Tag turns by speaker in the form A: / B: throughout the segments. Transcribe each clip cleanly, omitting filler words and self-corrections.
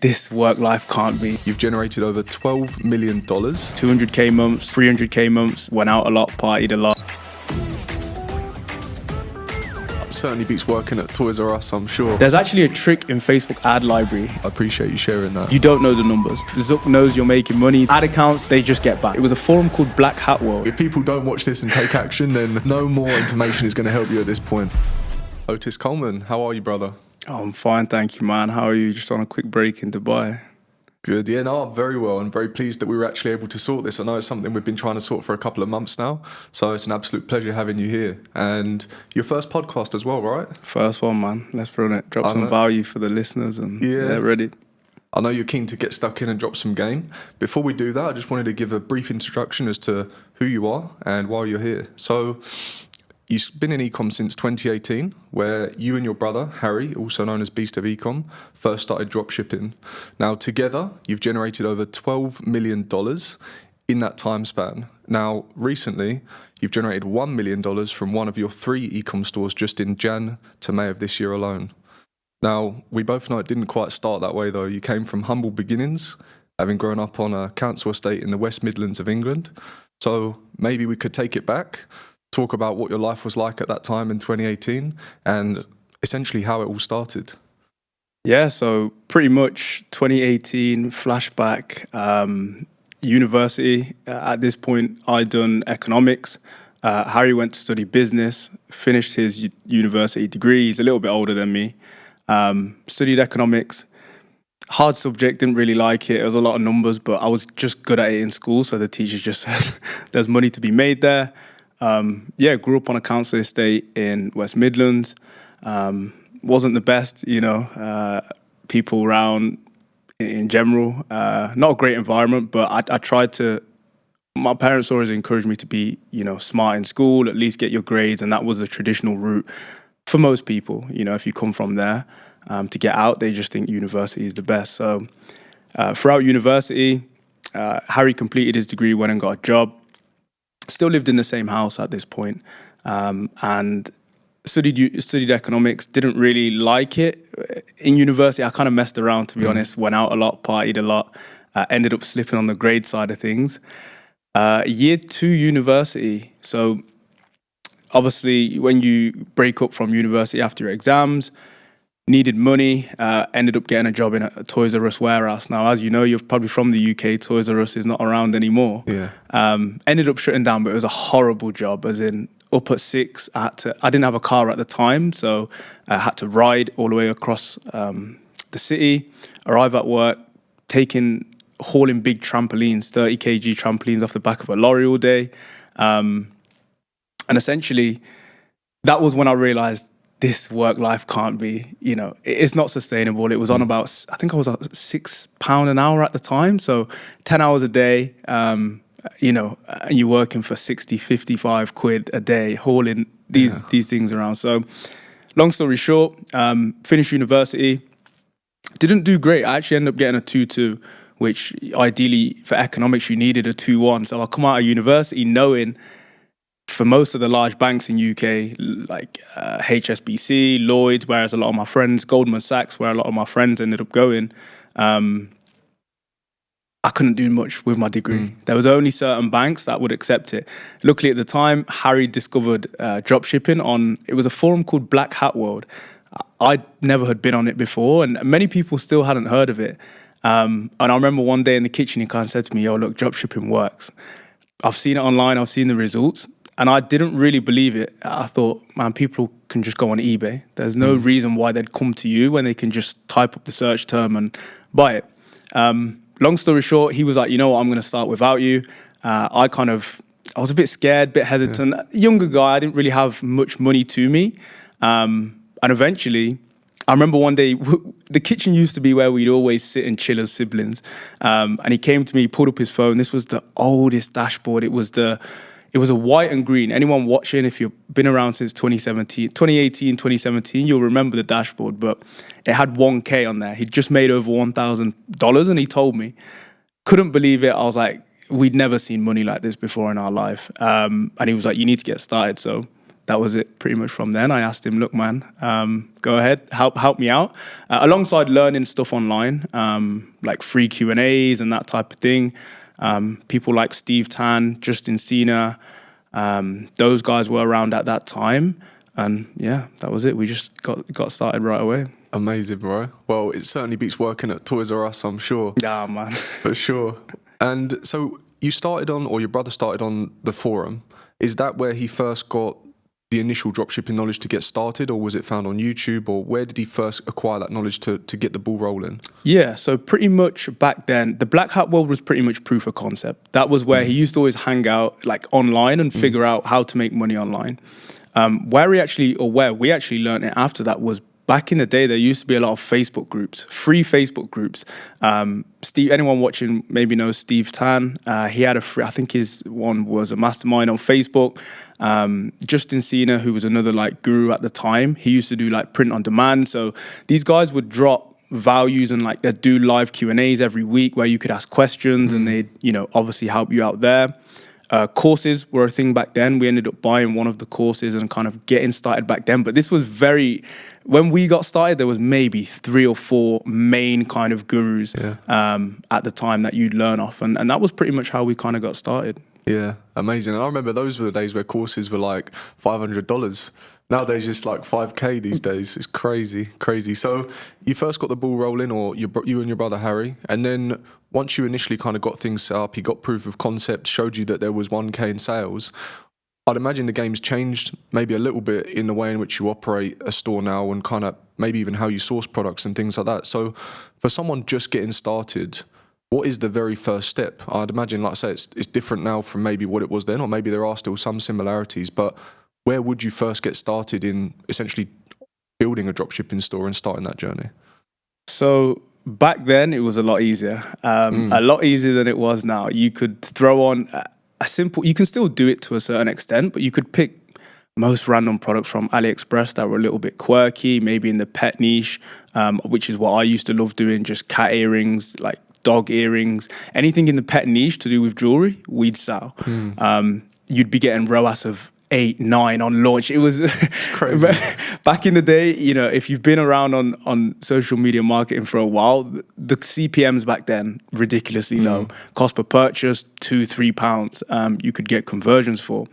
A: this work life can't be.
B: You've generated over $12 million.
A: 200K months, 300K months, went out a lot, partied a lot.
B: Certainly beats working at Toys R Us, I'm sure.
A: There's actually a trick in Facebook ad library.
B: I appreciate you sharing that.
A: You don't know the numbers. Zuck knows you're making money. Ad accounts, they just get back. It was a forum called Black Hat World.
B: If people don't watch this and take action, then no more information is going to help you at this point. Otis Coleman, how are you, brother?
A: Oh, I'm fine, thank you, man. How are you? Just on a quick break in Dubai.
B: Good. Yeah, no, I'm very well. I'm very pleased that we were actually able to sort this. I know it's something we've been trying to sort for a couple of months now. So it's an absolute pleasure having you here. And your first podcast as well, right?
A: First one, man. Let's run it. Drop some value for the listeners and they're ready.
B: I know you're keen to get stuck in and drop some game. Before we do that, I just wanted to give a brief introduction as to who you are and why you're here. So you've been in ecom since 2018, where you and your brother, Harry, also known as Beast of Ecom, first started dropshipping. Now, together, you've generated over $12 million in that time span. Now, recently, you've generated $1 million from one of your 3 ecom stores just in Jan to May of this year alone. Now, we both know it didn't quite start that way, though. You came from humble beginnings, having grown up on a council estate in the West Midlands of England. So maybe we could take it back, talk about what your life was like at that time in 2018 and essentially how it all started.
A: Yeah, so pretty much 2018 flashback, university. At this point, I'd done economics. Harry went to study business, finished his university degree. He's a little bit older than me. Studied economics. Hard subject, didn't really like it. It was a lot of numbers, but I was just good at it in school. So the teachers just said, there's money to be made there. Grew up on a council estate in West Midlands. Wasn't the best, people around in general. Not a great environment, but I tried to. My parents always encouraged me to be, smart in school, at least get your grades, and that was the traditional route for most people. If you come from there, to get out, they just think university is the best. So throughout university, Harry completed his degree, went and got a job. Still lived in the same house at this point, and studied economics. Didn't really like it. In university, I kind of messed around, to be honest. Went out a lot, partied a lot. Ended up slipping on the grade side of things. Year 2 university. So obviously, when you break up from university after your exams, needed money, ended up getting a job in a Toys R Us warehouse. Now, as you know, you're probably from the UK, Toys R Us is not around anymore. Yeah. Ended up shutting down, but it was a horrible job, as in up at 6, I didn't have a car at the time, so I had to ride all the way across the city, arrive at work, hauling big trampolines, 30 kg trampolines off the back of a lorry all day. And essentially, that was when I realized this work life can't be, it's not sustainable. It was on about, I think I was at £6 an hour at the time. So 10 hours a day, you're working for 60, 55 quid a day, hauling these things around. So long story short, finished university, didn't do great. I actually ended up getting a 2-2, which ideally for economics, you needed a 2-1. So I come out of university knowing for most of the large banks in UK, like HSBC, Lloyds, whereas a lot of my friends, Goldman Sachs, where a lot of my friends ended up going, I couldn't do much with my degree. There was only certain banks that would accept it. Luckily at the time, Harry discovered dropshipping it was a forum called Black Hat World. I never had been on it before, and many people still hadn't heard of it. And I remember one day in the kitchen, he kind of said to me, yo, look, dropshipping works. I've seen it online, I've seen the results. And I didn't really believe it. I thought, man, people can just go on eBay. There's no reason why they'd come to you when they can just type up the search term and buy it. Long story short, he was like, you know what, I'm going to start without you. I was a bit scared, a bit hesitant. Younger guy, I didn't really have much money to me. And eventually, I remember one day, the kitchen used to be where we'd always sit and chill as siblings. And he came to me, pulled up his phone. This was the oldest dashboard. It was a white and green. Anyone watching, if you've been around since 2018, 2017, you'll remember the dashboard, but it had 1K on there. He'd just made over $1,000 and he told me. Couldn't believe it. I was like, we'd never seen money like this before in our life. And he was like, you need to get started. So that was it pretty much from then. I asked him, look, man, go ahead, help me out. Alongside learning stuff online, like free Q&As and that type of thing. People like Steve Tan, Justin Cena, those guys were around at that time. And yeah, that was it. We just got started right away.
B: Amazing, bro. Well, it certainly beats working at Toys R Us, I'm sure.
A: Yeah, man.
B: For sure. And so you started on, or your brother started on the forum. Is that where he first got the initial dropshipping knowledge to get started, or was it found on YouTube, or where did he first acquire that knowledge to get the ball rolling?
A: Yeah, so pretty much back then, the Black Hat world was pretty much proof of concept. That was where he used to always hang out like online and figure out how to make money online. Where we actually learned it after that was back in the day, there used to be a lot of Facebook groups, free Facebook groups. Anyone watching maybe knows Steve Tan. He had I think his one was a mastermind on Facebook. Justin Cena, who was another like guru at the time, he used to do like print on demand. So these guys would drop values and like they'd do live Q&As every week where you could ask questions and they'd, obviously help you out there. Courses were a thing back then. We ended up buying one of the courses and kind of getting started back then. But this was when we got started, there was maybe 3 or 4 main kind of gurus at the time that you'd learn off. And that was pretty much how we kind of got started.
B: Yeah, amazing. And I remember those were the days where courses were like $500. Nowadays, just like 5K these days. It's crazy. So you first got the ball rolling, or you and your brother Harry, and then once you initially kind of got things set up, you got proof of concept, showed you that there was 1K in sales. I'd imagine the game's changed maybe a little bit in the way in which you operate a store now, and kind of maybe even how you source products and things like that. So for someone just getting started, what is the very first step? I'd imagine, like I say, it's different now from maybe what it was then, or maybe there are still some similarities, but where would you first get started in essentially building a dropshipping store and starting that journey?
A: So back then, it was a lot easier. A lot easier than it was now. You could throw on you can still do it to a certain extent, but you could pick most random products from Aliexpress that were a little bit quirky, maybe in the pet niche, which is what I used to love doing, just cat earrings, like dog earrings, anything in the pet niche to do with jewelry, we'd sell. You'd be getting ROAS of 8, 9 on launch. It was
B: crazy.
A: Back in the day, if you've been around on social media marketing for a while, the CPMs back then, ridiculously low. Cost per purchase, £2-3, you could get conversions for.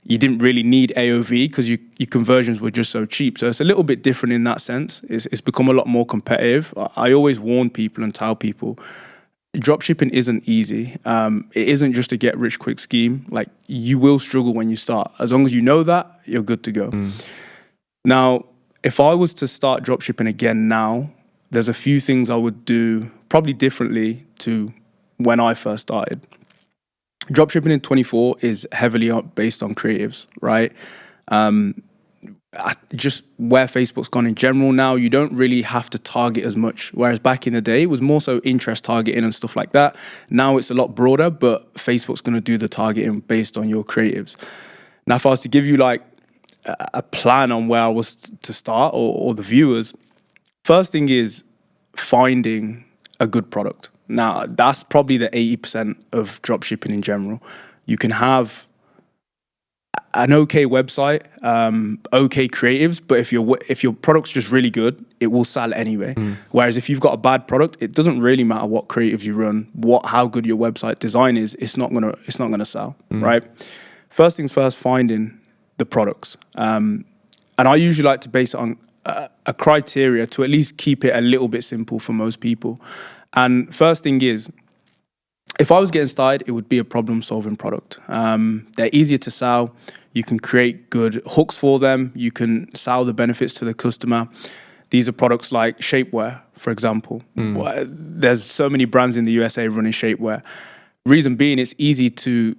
A: You didn't really need AOV because your conversions were just so cheap. So it's a little bit different in that sense. It's become a lot more competitive. I always warn people and tell people, dropshipping isn't easy. It isn't just a get rich quick scheme. Like, you will struggle when you start. As long as you know that, you're good to go. Now, if I was to start dropshipping again now, there's a few things I would do probably differently to when I first started. Dropshipping in 24 is heavily based on creatives, right? Just where Facebook's gone in general now, you don't really have to target as much. Whereas back in the day, it was more so interest targeting and stuff like that. Now it's a lot broader, but Facebook's going to do the targeting based on your creatives. Now, if I was to give you like a plan on where I was to start, or the viewers, first thing is finding a good product. Now, that's probably the 80% of dropshipping in general. You can have an okay website, okay creatives, but if your product's just really good, it will sell anyway. Whereas if you've got a bad product, it doesn't really matter what creatives you run, how good your website design is. It's not gonna sell, right? First things first, finding the products, and I usually like to base it on a criteria to at least keep it a little bit simple for most people. And first thing is, if I was getting started, it would be a problem-solving product. They're easier to sell. You can create good hooks for them. You can sell the benefits to the customer. These are products like shapewear, for example. There's so many brands in the USA running shapewear. Reason being, it's easy to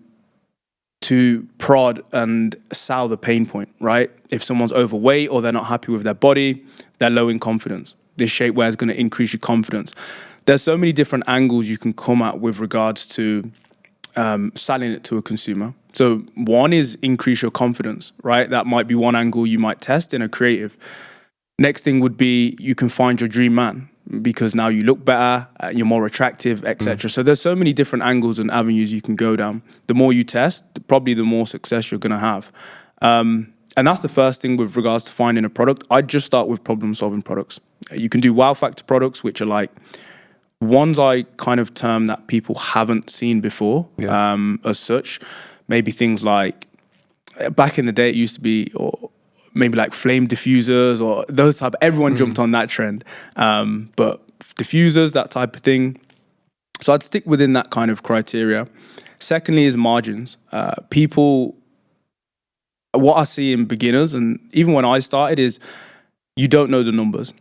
A: prod and sell the pain point, right? If someone's overweight or they're not happy with their body, they're low in confidence. This shapewear is going to increase your confidence. There's so many different angles you can come at with regards to selling it to a consumer. So one is increase your confidence, right? That might be one angle you might test in a creative. Next thing would be you can find your dream man, because now you look better, you're more attractive, etc. So there's so many different angles and avenues you can go down. The more you test, probably the more success you're going to have. And And that's the first thing with regards to finding a product. I'd just start with problem-solving products. You can do wow factor products, which are like ones I kind of term that people haven't seen before, as such. Maybe things like, back in the day, it used to be, or maybe like flame diffusers or those type. Everyone jumped on that trend. But diffusers, that type of thing. So I'd stick within that kind of criteria. Secondly is margins. What I see in beginners, and even when I started, is you don't know the numbers.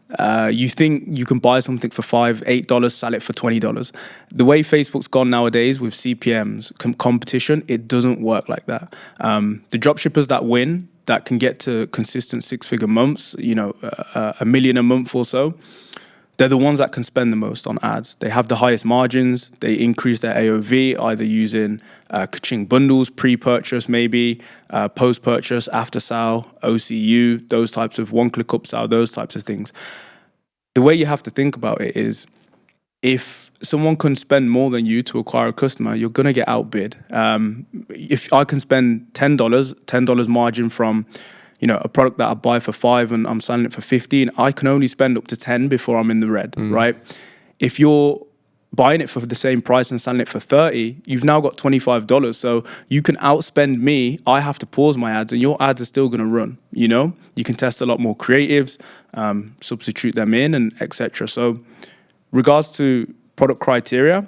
A: You think you can buy something for $5, $8, sell it for $20. The way Facebook's gone nowadays with CPMs, competition, it doesn't work like that. The dropshippers that win, that can get to consistent six-figure months, $1 million a month or so, they're the ones that can spend the most on ads. They have the highest margins. They increase their AOV either using ka-ching bundles, pre-purchase maybe, post-purchase, after-sale, OCU, those types of one-click upsell, those types of things. The way you have to think about it is, if someone can spend more than you to acquire a customer, you're going to get outbid. If I can spend $10 margin from a product that I buy for $5 and I'm selling it for $15, I can only spend up to $10 before I'm in the red, right? If you're buying it for the same price and selling it for $30, you've now got $25. So you can outspend me. I have to pause my ads and your ads are still going to run, You can test a lot more creatives, substitute them in, and etc. So regards to product criteria,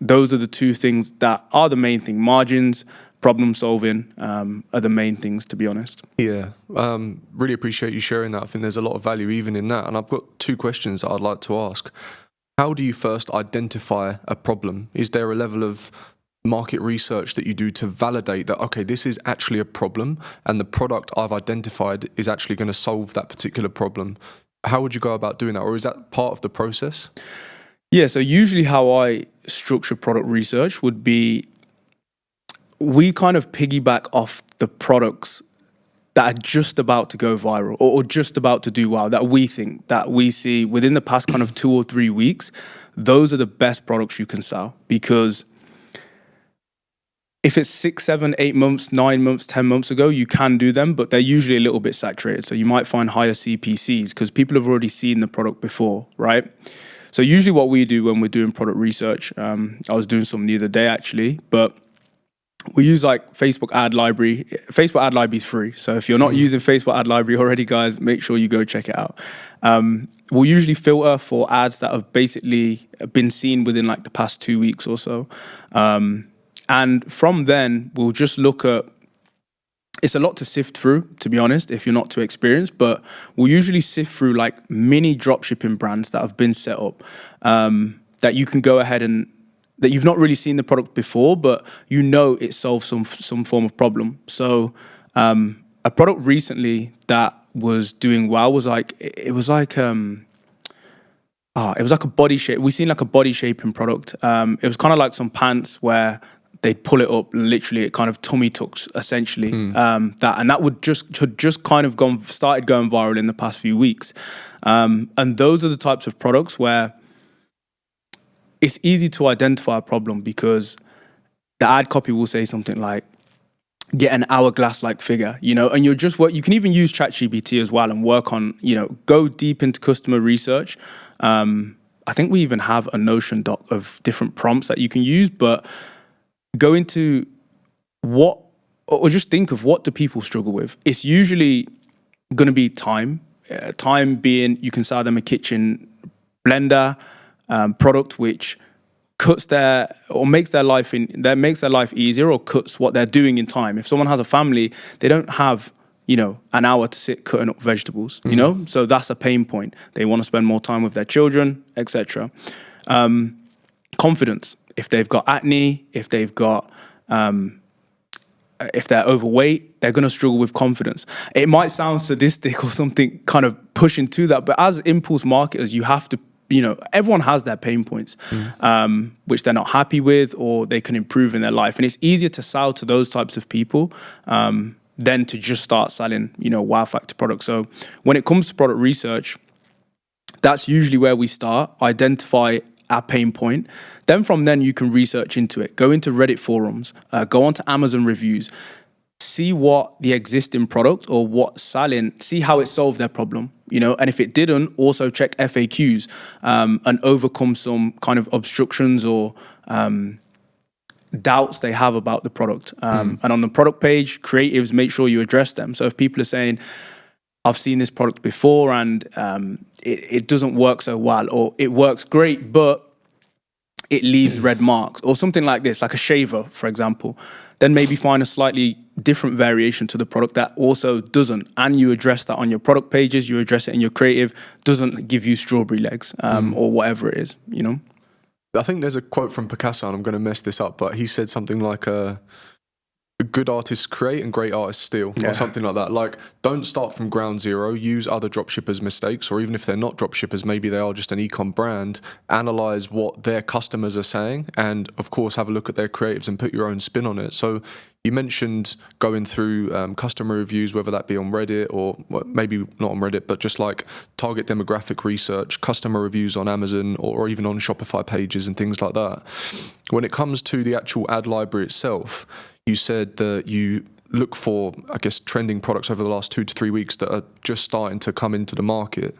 A: those are the two things that are the main thing. Margins, problem solving are the main things, to be honest.
B: Yeah, really appreciate you sharing that. I think there's a lot of value even in that. And I've got two questions that I'd like to ask. How do you first identify a problem? Is there a level of market research that you do to validate that, okay, this is actually a problem and the product I've identified is actually going to solve that particular problem? How would you go about doing that? Or is that part of the process?
A: Yeah, so usually how I structure product research would be, we kind of piggyback off the products that are just about to go viral or just about to do well, that we think, that we see within the past kind of 2 or 3 weeks. Those are the best products you can sell, because if it's 6, 7, 8 months, 9 months, 10 months ago, you can do them, but they're usually a little bit saturated. So you might find higher CPCs because people have already seen the product before, right? So usually what we do when we're doing product research, I was doing some the other day actually, but we use like Facebook ad library. Facebook ad library is free. So if you're not using Facebook ad library already, guys, make sure you go check it out. We'll usually filter for ads that have basically been seen within like the past 2 weeks or so. And from then we'll just look at, it's a lot to sift through, to be honest, if you're not too experienced, but we'll usually sift through like mini dropshipping brands that have been set up, that you can go ahead and, that you've not really seen the product before, but it solves some form of problem. So a product recently that was doing well was like, it was like a body shape. We seen like a body shaping product. It was kind of like some pants where they'd pull it up and literally it kind of tummy tucks essentially. That had just kind of started going viral in the past few weeks. And those are the types of products where it's easy to identify a problem, because the ad copy will say something like, get an hourglass-like figure, and you can even use ChatGPT as well and work on, go deep into customer research. I think we even have a Notion doc of different prompts that you can use, but go into or just think of what do people struggle with. It's usually going to be time. Time being, you can sell them a kitchen blender, product which cuts makes their life easier, or cuts what they're doing in time. If someone has a family, they don't have an hour to sit cutting up vegetables, so that's a pain point. They want to spend more time with their children, etc. Confidence, if they've got acne, if they've got if they're overweight, they're going to struggle with confidence. It might sound sadistic or something kind of pushing to that, but as impulse marketers, you have to, everyone has their pain points, which they're not happy with or they can improve in their life. And it's easier to sell to those types of people than to just start selling, wow factor products. So when it comes to product research, that's usually where we start, identify our pain point. Then from then you can research into it, go into Reddit forums, go onto Amazon reviews. see what the existing product or what's selling, see how it solved their problem, and if it didn't, also check FAQs and overcome some kind of obstructions or doubts they have about the product. And on the product page, creatives, make sure you address them. So if people are saying, I've seen this product before and it doesn't work so well, or it works great, but it leaves red marks, or something like this, like a shaver, for example, then maybe find a slightly different variation to the product that also doesn't, and you address that on your product pages, you address it in your creative, doesn't give you strawberry legs or whatever it is,
B: I think there's a quote from Picasso, and I'm going to mess this up, but he said something like good artists create and great artists steal, or something like that. Like, don't start from ground zero, use other dropshippers' mistakes, or even if they're not dropshippers, maybe they are just an ecom brand, analyze what their customers are saying, and of course have a look at their creatives and put your own spin on it. So you mentioned going through customer reviews, whether that be on Reddit or maybe not on Reddit, but just like target demographic research, customer reviews on Amazon or even on Shopify pages and things like that. When it comes to the actual ad library itself, you said that you look for, I guess, trending products over the last 2 to 3 weeks that are just starting to come into the market,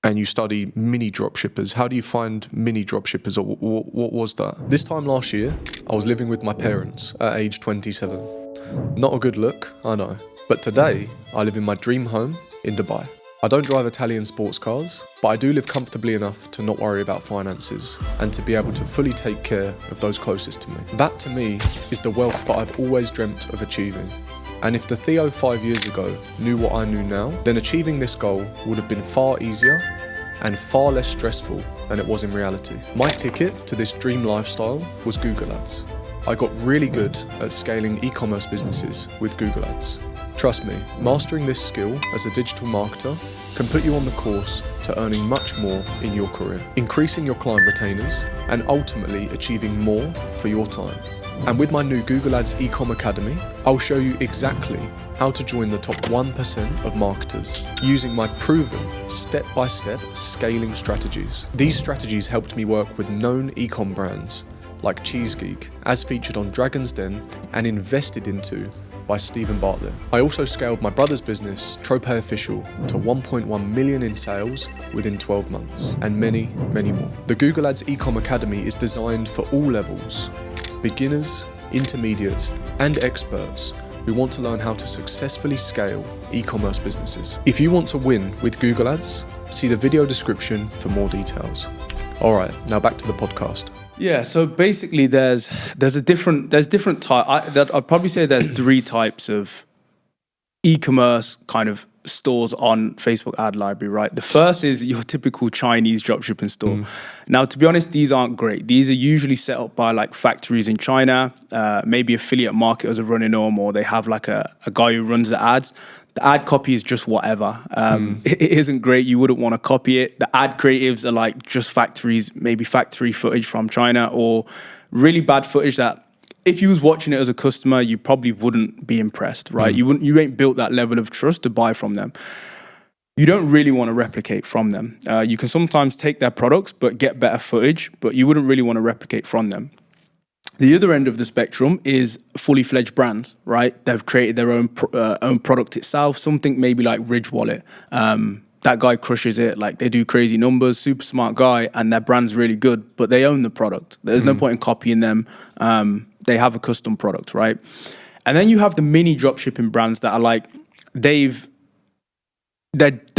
B: and you study mini dropshippers. How do you find mini dropshippers, or what was that? This time last year, I was living with my parents at age 27. Not a good look, I know. But today, I live in my dream home in Dubai. I don't drive Italian sports cars, but I do live comfortably enough to not worry about finances and to be able to fully take care of those closest to me. That to me is the wealth that I've always dreamt of achieving. And if the Theo 5 years ago knew what I knew now, then achieving this goal would have been far easier and far less stressful than it was in reality. My ticket to this dream lifestyle was Google Ads. I got really good at scaling e-commerce businesses with Google Ads. Trust me, mastering this skill as a digital marketer can put you on the course to earning much more in your career, increasing your client retainers, and ultimately achieving more for your time. And with my new Google Ads Ecom Academy, I'll show you exactly how to join the top 1% of marketers using my proven step-by-step scaling strategies. These strategies helped me work with known ecom brands like CheeseGeek, as featured on Dragon's Den and invested into by Stephen Bartlett. I also scaled my brother's business, Tropay Official, to 1.1 million in sales within 12 months, and many, many more. The Google Ads Ecom Academy is designed for all levels, beginners, intermediates, and experts who want to learn how to successfully scale e-commerce businesses. If you want to win with Google Ads, see the video description for more details. All right, now back to the podcast.
A: Yeah, so basically there's different type. I'd probably say there's 3 types of e-commerce kind of stores on Facebook ad library, right? The first is your typical Chinese dropshipping store. Now, to be honest, these aren't great. These are usually set up by like factories in China, maybe affiliate marketers are running them, or they have like a guy who runs the ads. The ad copy is just whatever. It isn't great. You wouldn't want to copy it. The ad creatives are like just factories, maybe factory footage from China, or really bad footage that if you was watching it as a customer, you probably wouldn't be impressed, right? You ain't built that level of trust to buy from them. You don't really want to replicate from them. You can sometimes take their products, but get better footage, but you wouldn't really want to replicate from them. The other end of the spectrum is fully fledged brands, right? They've created their own product itself, something maybe like Ridge Wallet. That guy crushes it, like they do crazy numbers, super smart guy, and their brand's really good, but they own the product. There's no point in copying them. They have a custom product, right? And then you have the mini dropshipping brands that are like, their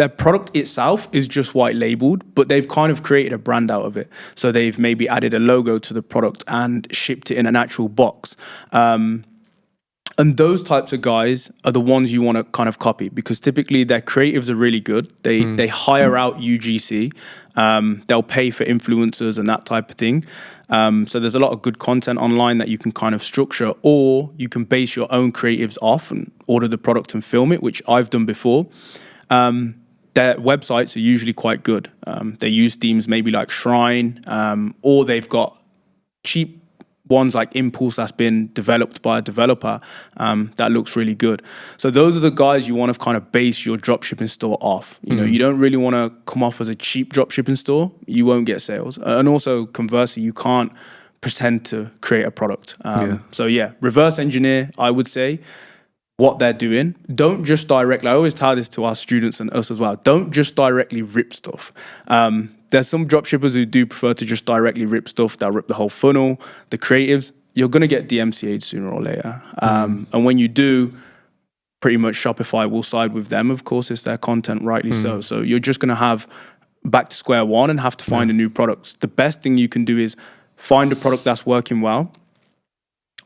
A: product itself is just white labeled, but they've kind of created a brand out of it. So they've maybe added a logo to the product and shipped it in an actual box. And those types of guys are the ones you want to kind of copy, because typically their creatives are really good. They hire out UGC. They'll pay for influencers and that type of thing. So there's a lot of good content online that you can kind of structure, or you can base your own creatives off and order the product and film it, which I've done before. Their websites are usually quite good. They use themes maybe like Shrine, or they've got cheap ones like Impulse that's been developed by a developer that looks really good. So those are the guys you want to kind of base your dropshipping store off. You know, you don't really want to come off as a cheap dropshipping store. You won't get sales. And also, conversely, you can't pretend to create a product. So yeah, reverse engineer, I would say. what they're doing. Don't just directly, I always tell this to our students and us as well, don't just directly rip stuff. There's some dropshippers who do prefer to just directly rip stuff. They'll rip the whole funnel, the creatives. You're going to get DMCA'd sooner or later. And when you do, pretty much Shopify will side with them. Of course, it's their content, rightly so. So you're just going to have back to square one and have to find a new product. The best thing you can do is find a product that's working well,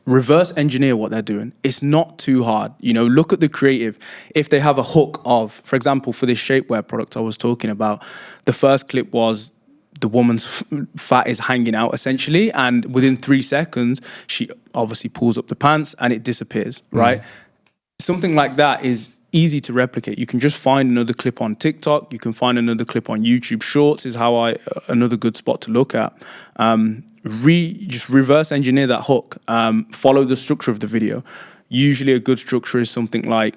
A: reverse engineer what they're doing. It's not too hard. Look at the creative. If they have a hook of, for example, for this shapewear product I was talking about, the first clip was the woman's fat is hanging out essentially. And within 3 seconds, she obviously pulls up the pants and it disappears, right? Something like that is easy to replicate. You can just find another clip on TikTok. You can find another clip on YouTube Shorts is another good spot to look at. Just reverse engineer that hook. Follow the structure of the video. Usually a good structure is something like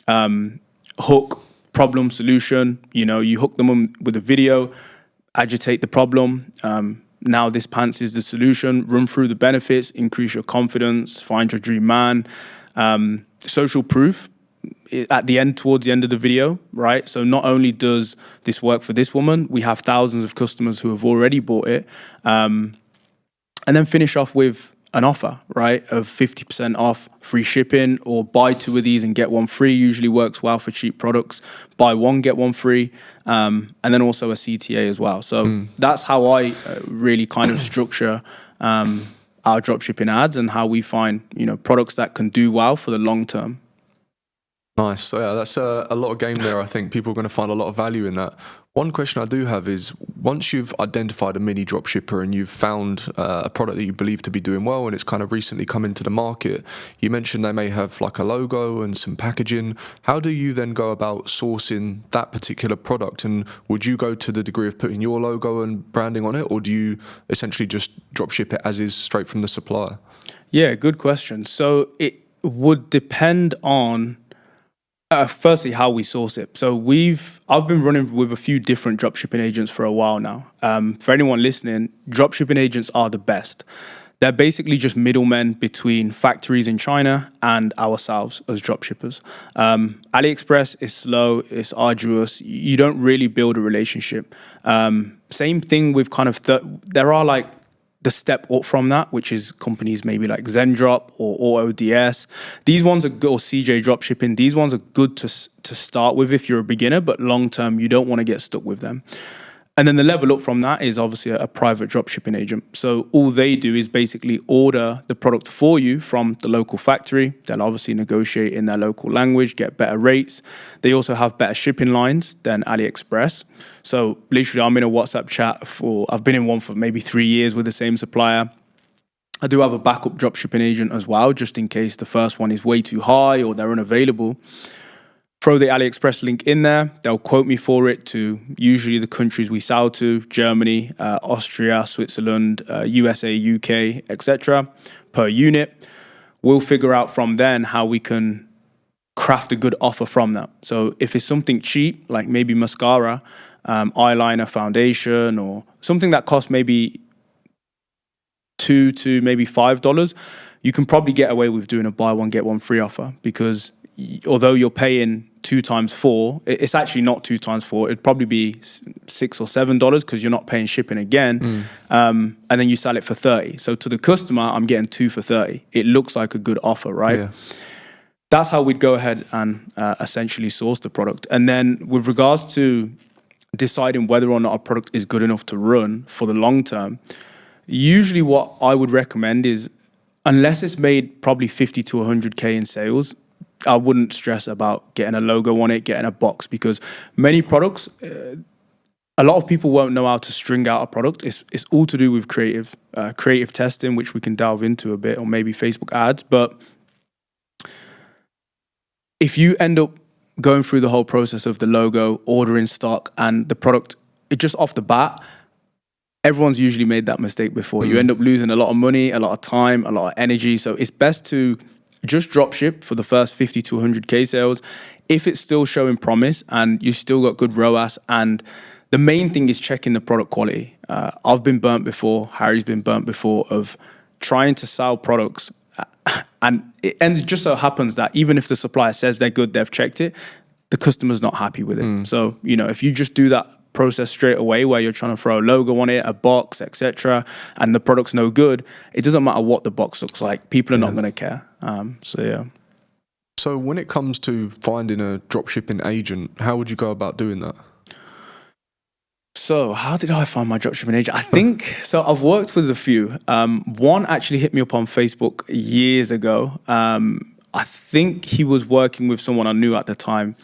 A: hook, problem, solution. You hook them on with a video, agitate the problem. Now this pants is the solution. Run through the benefits, increase your confidence, find your dream man. Social proof towards the end of the video, right? So not only does this work for this woman, we have thousands of customers who have already bought it. And then finish off with an offer, right, of 50% off, free shipping, or buy 2 of these and get 1 free. Usually works well for cheap products. Buy 1, get 1 free, and then also a CTA as well. So that's how I really kind of structure our dropshipping ads and how we find products that can do well for the long term.
B: Nice. So yeah, that's a lot of game there. I think people are going to find a lot of value in that. One question I do have is, once you've identified a mini dropshipper and you've found a product that you believe to be doing well and it's kind of recently come into the market, you mentioned they may have like a logo and some packaging. How do you then go about sourcing that particular product? And would you go to the degree of putting your logo and branding on it, or do you essentially just dropship it as is straight from the supplier?
A: Yeah, good question. So it would depend on firstly, how we source it. So I've been running with a few different dropshipping agents for a while now. For anyone listening, dropshipping agents are the best. They're basically just middlemen between factories in China and ourselves as dropshippers. Aliexpress is slow, it's arduous. You don't really build a relationship. Same thing with kind of, there are like the step up from that, which is companies maybe like Zendrop or AutoDS. These ones are good, or CJ Dropshipping. These ones are good to start with if you're a beginner, but long term, you don't want to get stuck with them. And then the level up from that is obviously a private dropshipping agent. So all they do is basically order the product for you from the local factory. They'll obviously negotiate in their local language, get better rates. They also have better shipping lines than AliExpress. So literally, I'm in a WhatsApp chat I've been in one for maybe 3 years with the same supplier. I do have a backup dropshipping agent as well, just in case the first one is way too high or they're unavailable. Throw the AliExpress link in there. They'll quote me for it to usually the countries we sell to: Germany, Austria, Switzerland, USA, UK, etc. per unit. We'll figure out from then how we can craft a good offer from that. So if it's something cheap, like maybe mascara, eyeliner, foundation, or something that costs maybe $2 to maybe $5, you can probably get away with doing a buy 1 get 1 free offer, because although you're paying 2 times 4, it's actually not 2 times 4. It'd probably be $6 or $7 because you're not paying shipping again. And then you sell it for 30. So to the customer, I'm getting 2 for 30. It looks like a good offer, right? Yeah. That's how we'd go ahead and essentially source the product. And then with regards to deciding whether or not a product is good enough to run for the long term, usually what I would recommend is, unless it's made probably 50 to 100K in sales, I wouldn't stress about getting a logo on it, getting a box, because many products, a lot of people won't know how to string out a product. It's all to do with creative testing, which we can delve into a bit, or maybe Facebook ads. But if you end up going through the whole process of the logo, ordering stock, and the product, it just off the bat, everyone's usually made that mistake before. You end up losing a lot of money, a lot of time, a lot of energy. So it's best to just drop ship for the first 50 to 100K sales. If it's still showing promise and you've still got good ROAS, and the main thing is checking the product quality. I've been burnt before, Harry's been burnt before, of trying to sell products And it just so happens that even if the supplier says they're good, they've checked it, the customer's not happy with it. So, if you just do that process straight away where you're trying to throw a logo on it, a box, etc., and the product's no good, it doesn't matter what the box looks like. People are not going to care.
B: So when it comes to finding a dropshipping agent, how would you go about doing that?
A: So how did I find my dropshipping agent? I think, so I've worked with a few. One actually hit me up on Facebook years ago. I think he was working with someone I knew at the time.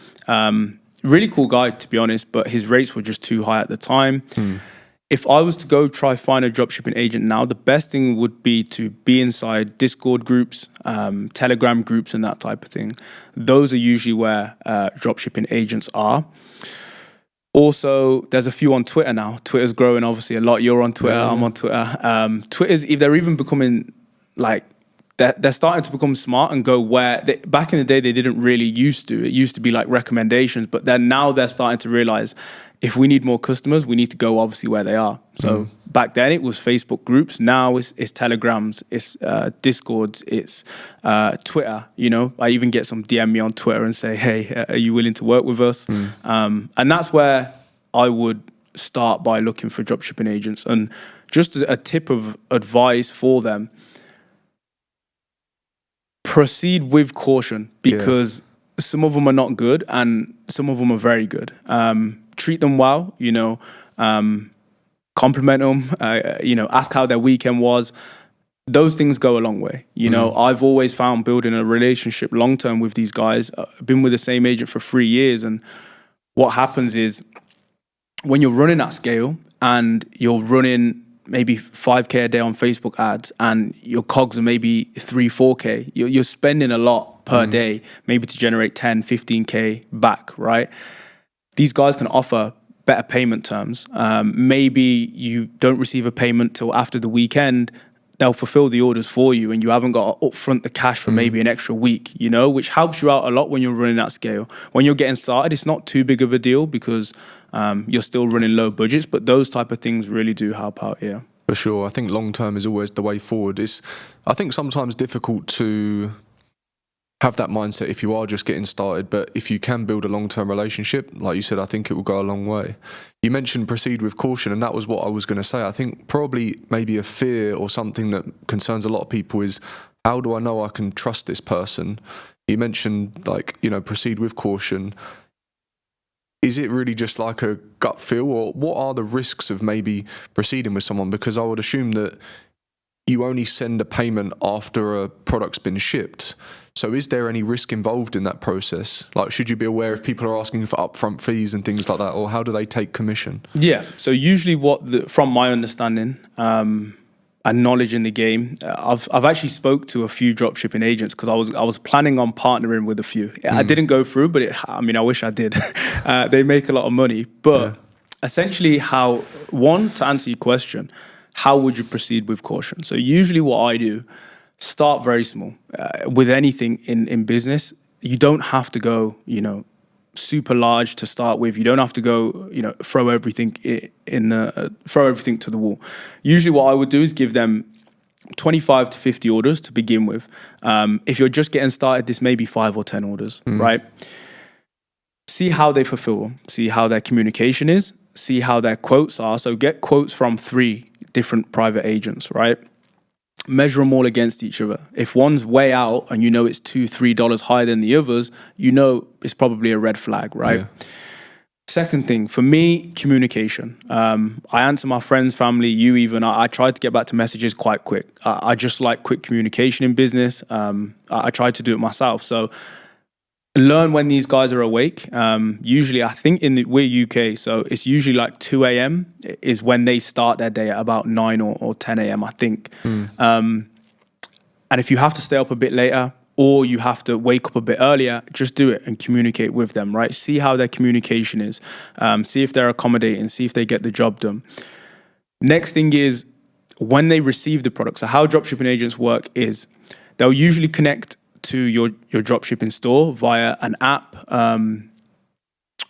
A: Really cool guy, to be honest, but his rates were just too high at the time. If I was to go try find a dropshipping agent now, the best thing would be to be inside Discord groups, Telegram groups, and that type of thing. Those are usually where dropshipping agents are. Also, there's a few on Twitter now. Twitter's growing, obviously, a lot. You're on Twitter, I'm on Twitter. Twitter's, they're even becoming, like, they're starting to become smart and go where, back in the day, they didn't really used to. It used to be like recommendations, but then now they're starting to realize if we need more customers, we need to go, obviously, where they are. So back then, it was Facebook groups. Now it's Telegrams, it's Discords, it's Twitter. I even get some DM me on Twitter and say, hey, are you willing to work with us? And that's where I would start by looking for dropshipping agents. And just a tip of advice for them, proceed with caution, because some of them are not good and some of them are very good. Treat them well, compliment them, ask how their weekend was. Those things go a long way. I've always found building a relationship long-term with these guys. I've been with the same agent for 3 years. And what happens is when you're running at scale and you're running maybe 5K a day on Facebook ads and your COGS are maybe 3-4K, you're spending a lot per day, maybe to generate 10, 15K back, right? These guys can offer better payment terms. Maybe you don't receive a payment till after the weekend. They'll fulfill the orders for you and you haven't got to upfront the cash for maybe an extra week, which helps you out a lot when you're running at scale. When you're getting started, it's not too big of a deal because you're still running low budgets, but those type of things really do help out, yeah.
B: For sure. I think long-term is always the way forward. It's, I think, sometimes difficult to have that mindset if you are just getting started, but if you can build a long-term relationship, like you said, I think it will go a long way. You mentioned proceed with caution, and that was what I was going to say. I think probably maybe a fear or something that concerns a lot of people is, how do I know I can trust this person? You mentioned, proceed with caution. Is it really just like a gut feel, or what are the risks of maybe proceeding with someone? Because I would assume that you only send a payment after a product's been shipped. So is there any risk involved in that process? Like, should you be aware if people are asking for upfront fees and things like that, or how do they take commission?
A: Yeah, so usually from my understanding and knowledge in the game, I've actually spoke to a few dropshipping agents because I was planning on partnering with a few. I didn't go through, but I wish I did. They make a lot of money. But essentially to answer your question, how would you proceed with caution? So usually what I do, start very small. With anything in business, you don't have to go, super large to start with. You don't have to go, throw everything to the wall. Usually what I would do is give them 25 to 50 orders to begin with. If you're just getting started, this may be 5 or 10 orders, right? See how they fulfill them. See how their communication is. See how their quotes are. So get quotes from 3 different private agents, right? Measure them all against each other. If one's way out and it's $2-3 higher than the others, it's probably a red flag, right? Yeah. Second thing, for me, communication. I answer my friends, family, you even. I try to get back to messages quite quick. I just like quick communication in business. I try to do it myself. So learn when these guys are awake. Usually, I think we're UK, so it's usually like 2 a.m. is when they start their day at about 9 or 10 a.m., I think. And if you have to stay up a bit later or you have to wake up a bit earlier, just do it and communicate with them, right? See how their communication is. See if they're accommodating. See if they get the job done. Next thing is when they receive the product. So how dropshipping agents work is they'll usually connect to your dropshipping store via an app,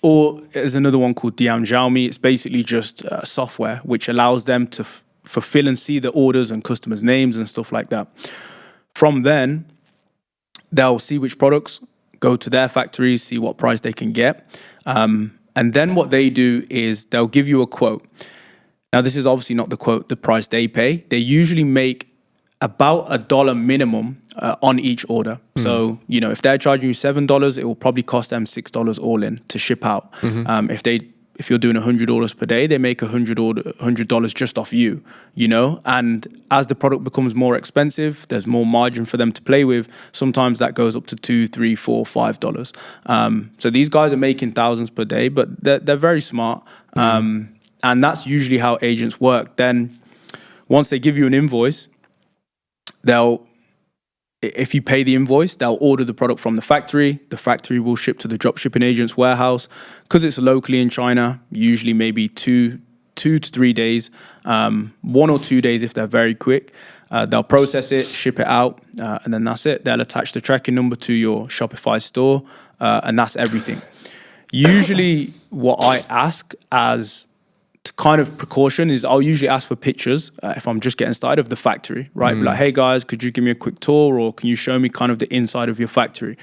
A: or there's another one called Xiaomi. It's basically just software which allows them to fulfill and see the orders and customers' names and stuff like that. From then, they'll see which products go to their factories, see what price they can get. And then what they do is they'll give you a quote. Now, this is obviously not the price they pay. They usually make about $1 minimum on each order. So, if they're charging you $7, it will probably cost them $6 all in to ship out. If you're doing 100 orders per day, they make $100 just off you, And as the product becomes more expensive, there's more margin for them to play with. Sometimes that goes up to $2, $3, $4, $5. So these guys are making thousands per day, but they're very smart. And that's usually how agents work. Then once they give you an invoice, if you pay the invoice, they'll order the product from the factory. The factory will ship to the dropshipping agent's warehouse. Because it's locally in China, usually maybe 2 to 3 days, 1 or 2 days if they're very quick. They'll process it, ship it out, and then that's it. They'll attach the tracking number to your Shopify store, and that's everything. Usually what I ask as kind of precaution is I'll usually ask for pictures if I'm just getting started of the factory, right? Like, hey guys, could you give me a quick tour, or can you show me kind of the inside of your factory?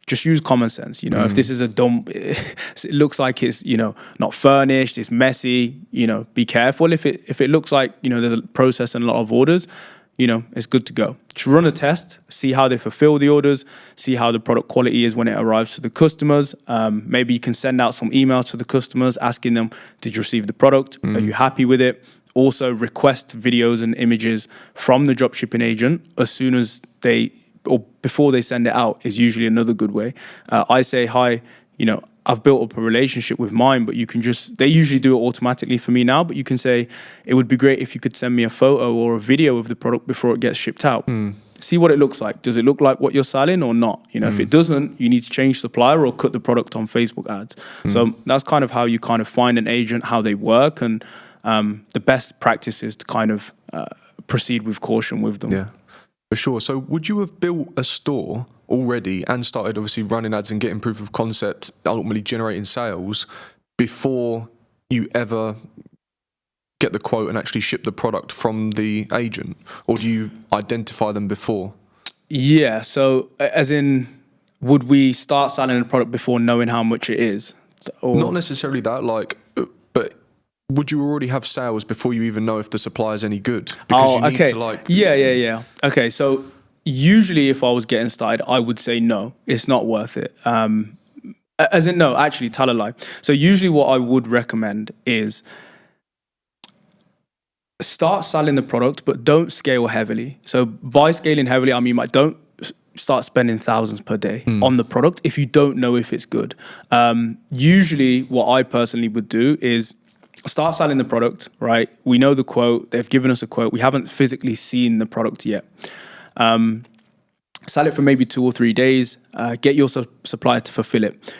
A: Just use common sense, If this is it looks like it's not furnished, it's messy, be careful. If it looks like there's a process and a lot of orders, it's good to go. Just run a test, see how they fulfill the orders, see how the product quality is when it arrives to the customers. Maybe you can send out some emails to the customers asking them, did you receive the product? Are you happy with it? Also request videos and images from the dropshipping agent as soon as or before they send it out is usually another good way. I say, hi, I've built up a relationship with mine, but they usually do it automatically for me now, but you can say, it would be great if you could send me a photo or a video of the product before it gets shipped out. See what it looks like. Does it look like what you're selling or not? If it doesn't, you need to change supplier or cut the product on Facebook ads. So that's kind of how you kind of find an agent, how they work, and the best practice is to kind of proceed with caution with them.
B: Yeah, for sure. So would you have built a store already and started obviously running ads and getting proof of concept, ultimately generating sales before you ever get the quote and actually ship the product from the agent? Or do you identify them before?
A: Yeah, so as in, would we start selling a product before knowing how much it is? Or
B: not necessarily that, but would you already have sales before you even know if the supply is any good? Because you need to
A: Yeah. Okay, so usually if I was getting started, I would say no, it's not worth it. As in, no, actually, tell a lie. So usually what I would recommend is start selling the product, but don't scale heavily. So by scaling heavily, I mean, don't start spending thousands per day on the product if you don't know if it's good. Usually what I personally would do is start selling the product, right? We know the quote, they've given us a quote. We haven't physically seen the product yet. Sell it for maybe 2 or 3 days, get your supplier to fulfill it.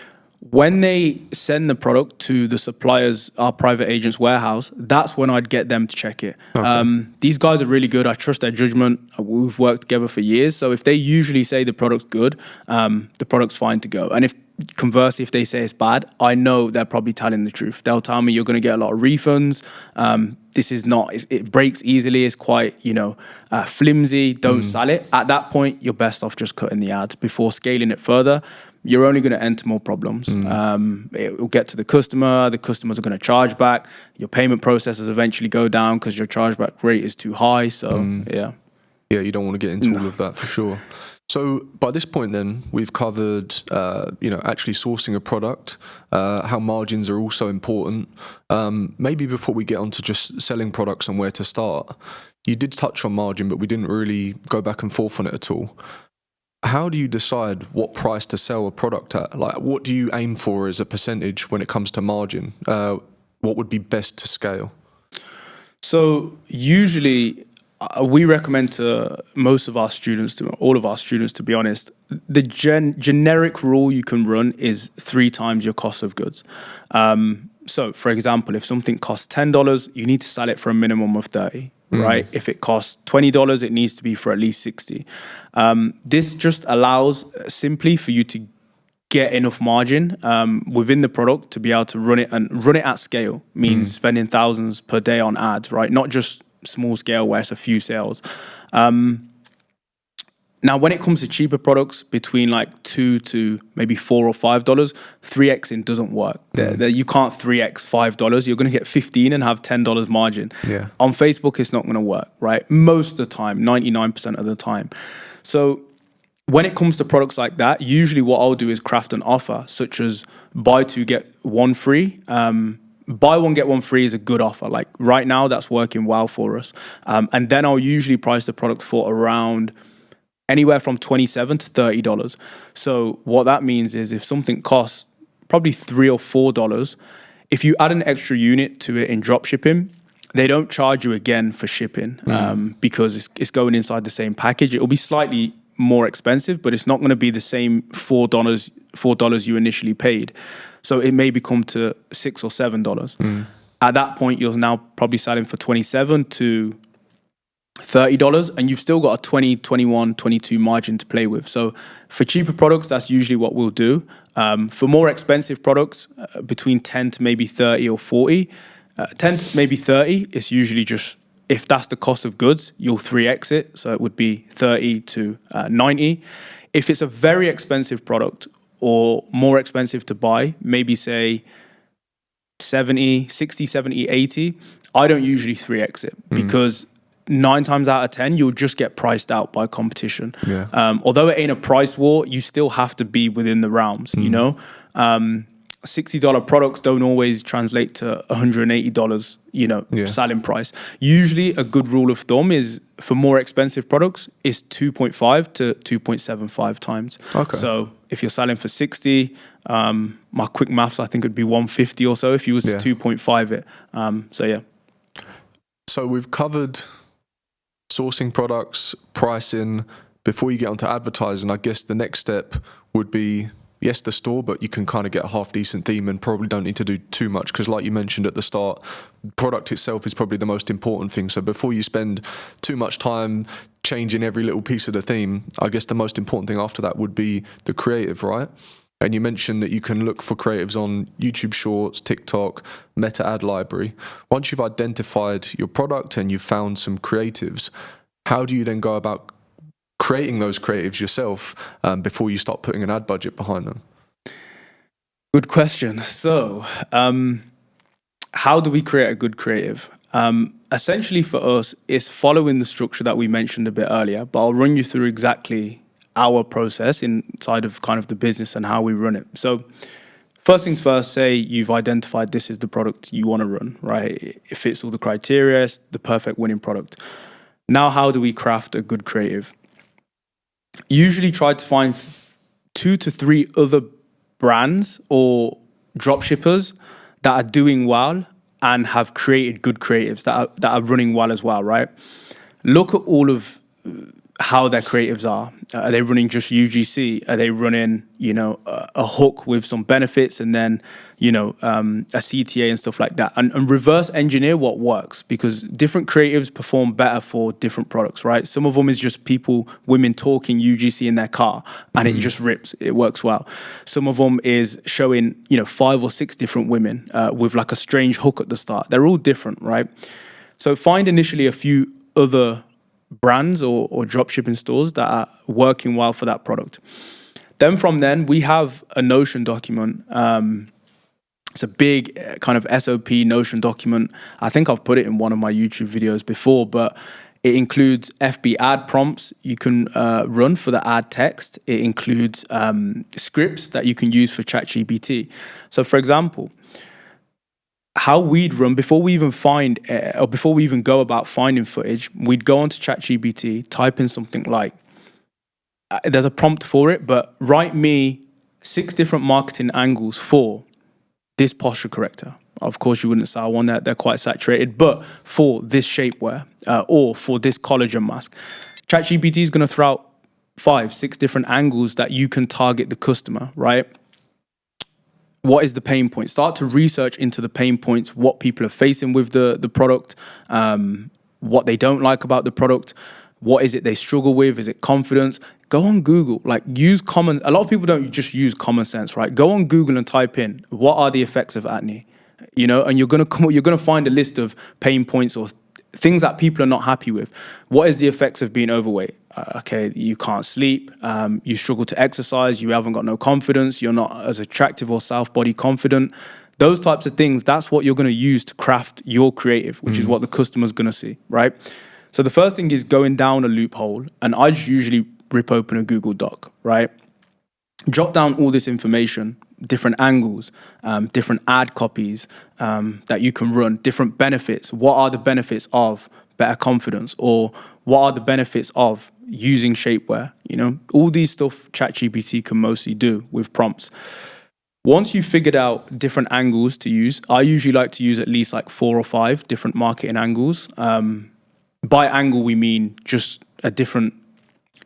A: When they send the product to the supplier's, our private agent's warehouse, that's when I'd get them to check it. Okay. These guys are really good. I trust their judgment. We've worked together for years. So if they usually say the product's good, the product's fine to go. And if conversely, if they say it's bad, I know they're probably telling the truth. They'll tell me you're going to get a lot of refunds. This is not, it breaks easily. It's quite, flimsy. Don't sell it. At that point, you're best off just cutting the ads before scaling it further. You're only going to enter more problems. It will get to the customer. The customers are going to charge back. Your payment processes eventually go down because your chargeback rate is too high. So, yeah.
B: Yeah, you don't want to get into all of that for sure. So by this point then, we've covered, actually sourcing a product, how margins are also important. Maybe before we get on to just selling products and where to start, you did touch on margin, but we didn't really go back and forth on it at all. How do you decide what price to sell a product at? Like, what do you aim for as a percentage when it comes to margin? What would be best to scale?
A: So usually we recommend to most of our students, to all of our students, to be honest, the generic rule you can run is 3 times your cost of goods. So for example, if something costs $10, you need to sell it for a minimum of 30. Right? If it costs $20, it needs to be for at least 60. This just allows simply for you to get enough margin within the product to be able to run it at scale. Means spending thousands per day on ads, right? Not just small scale where it's a few sales. Now, when it comes to cheaper products between like $2 to maybe $4 or $5, 3xing doesn't work. You can't 3x $5. You're going to get 15 and have $10 margin.
B: Yeah.
A: On Facebook, it's not going to work, right? Most of the time, 99% of the time. So when it comes to products like that, usually what I'll do is craft an offer, such as buy two, get one free. Buy one, get one free is a good offer. Like right now, that's working well for us. And then I'll usually price the product for around anywhere from $27 to $30. So what that means is if something costs probably $3 or $4, if you add an extra unit to it in dropshipping, they don't charge you again for shipping because it's going inside the same package. It'll be slightly more expensive, but it's not going to be the same $4 you initially paid. So it may become to $6 or $7. At that point, you're now probably selling for $27 to $30, and you've still got a 20, 21, 22 margin to play with. So for cheaper products, that's usually what we'll do. For more expensive products, between 10 to maybe 30 or 40, 10 to maybe 30, it's usually just, if that's the cost of goods, you'll 3x it. So it would be 30 to 90. If it's a very expensive product or more expensive to buy, maybe say 70, 60, 70, 80, I don't usually 3x it because 9 times out of 10, you'll just get priced out by competition.
B: Yeah.
A: Although it ain't a price war, you still have to be within the realms, you know? $60 products don't always translate to $180, selling price. Usually a good rule of thumb is for more expensive products is 2.5 to 2.75 times.
B: Okay.
A: So if you're selling for 60, my quick maths, I think it'd be 150 or so if you was to 2.5 it. So yeah.
B: So we've covered sourcing products, pricing. Before you get onto advertising, I guess the next step would be, yes, the store, but you can kind of get a half decent theme and probably don't need to do too much because like you mentioned at the start, product itself is probably the most important thing. So before you spend too much time changing every little piece of the theme, I guess the most important thing after that would be the creative, right? And you mentioned that you can look for creatives on YouTube Shorts, TikTok, Meta Ad Library. Once you've identified your product and you've found some creatives, how do you then go about creating those creatives yourself before you start putting an ad budget behind them?
A: Good question. So, how do we create a good creative? Essentially for us, it's following the structure that we mentioned a bit earlier, but I'll run you through exactly our process inside of kind of the business and how we run it. So first things first, say you've identified this is the product you want to run, right? It fits all the criteria, it's the perfect winning product. Now, how do we craft a good creative? Usually try to find 2 to 3 other brands or dropshippers that are doing well and have created good creatives that are running well as well, right? Look at all of how their creatives are. Are they running just UGC? Are they running, a hook with some benefits and then, a CTA and stuff like that? And reverse engineer what works because different creatives perform better for different products, right? Some of them is just women talking UGC in their car and it just rips. It works well. Some of them is showing, 5 or 6 different women with like a strange hook at the start. They're all different, right? So find initially a few other brands or dropshipping stores that are working well for that product. Then from then, we have a Notion document. It's a big kind of SOP Notion document. I think I've put it in one of my YouTube videos before, but it includes FB ad prompts you can run for the ad text. It includes scripts that you can use for ChatGPT. So for example, how we'd run before we even go about finding footage, we'd go onto ChatGPT, type in something like, there's a prompt for it, but write me 6 different marketing angles for this posture corrector. Of course, you wouldn't sell one, they're quite saturated, but for this shapewear or for this collagen mask. ChatGPT is going to throw out 5, 6 different angles that you can target the customer, right? What is the pain point? Start to research into the pain points, what people are facing with the product, what they don't like about the product, what is it they struggle with? Is it confidence? Go on Google, a lot of people don't just use common sense, right? Go on Google and type in, what are the effects of acne? And you're going to find a list of pain points or things that people are not happy with. What is the effects of being overweight? Okay, you can't sleep, you struggle to exercise, you haven't got no confidence, you're not as attractive or self-body confident. Those types of things, that's what you're going to use to craft your creative, which is what the customer's going to see, right? So the first thing is going down a loophole, and I just usually rip open a Google Doc, right? Jot down all this information, different angles, different ad copies that you can run, different benefits. What are the benefits of better confidence, or what are the benefits of using shapewear? You know, all these stuff ChatGPT can mostly do with prompts. Once you've figured out different angles to use, I usually like to use at least like 4 or 5 different marketing angles. By angle, we mean just a different,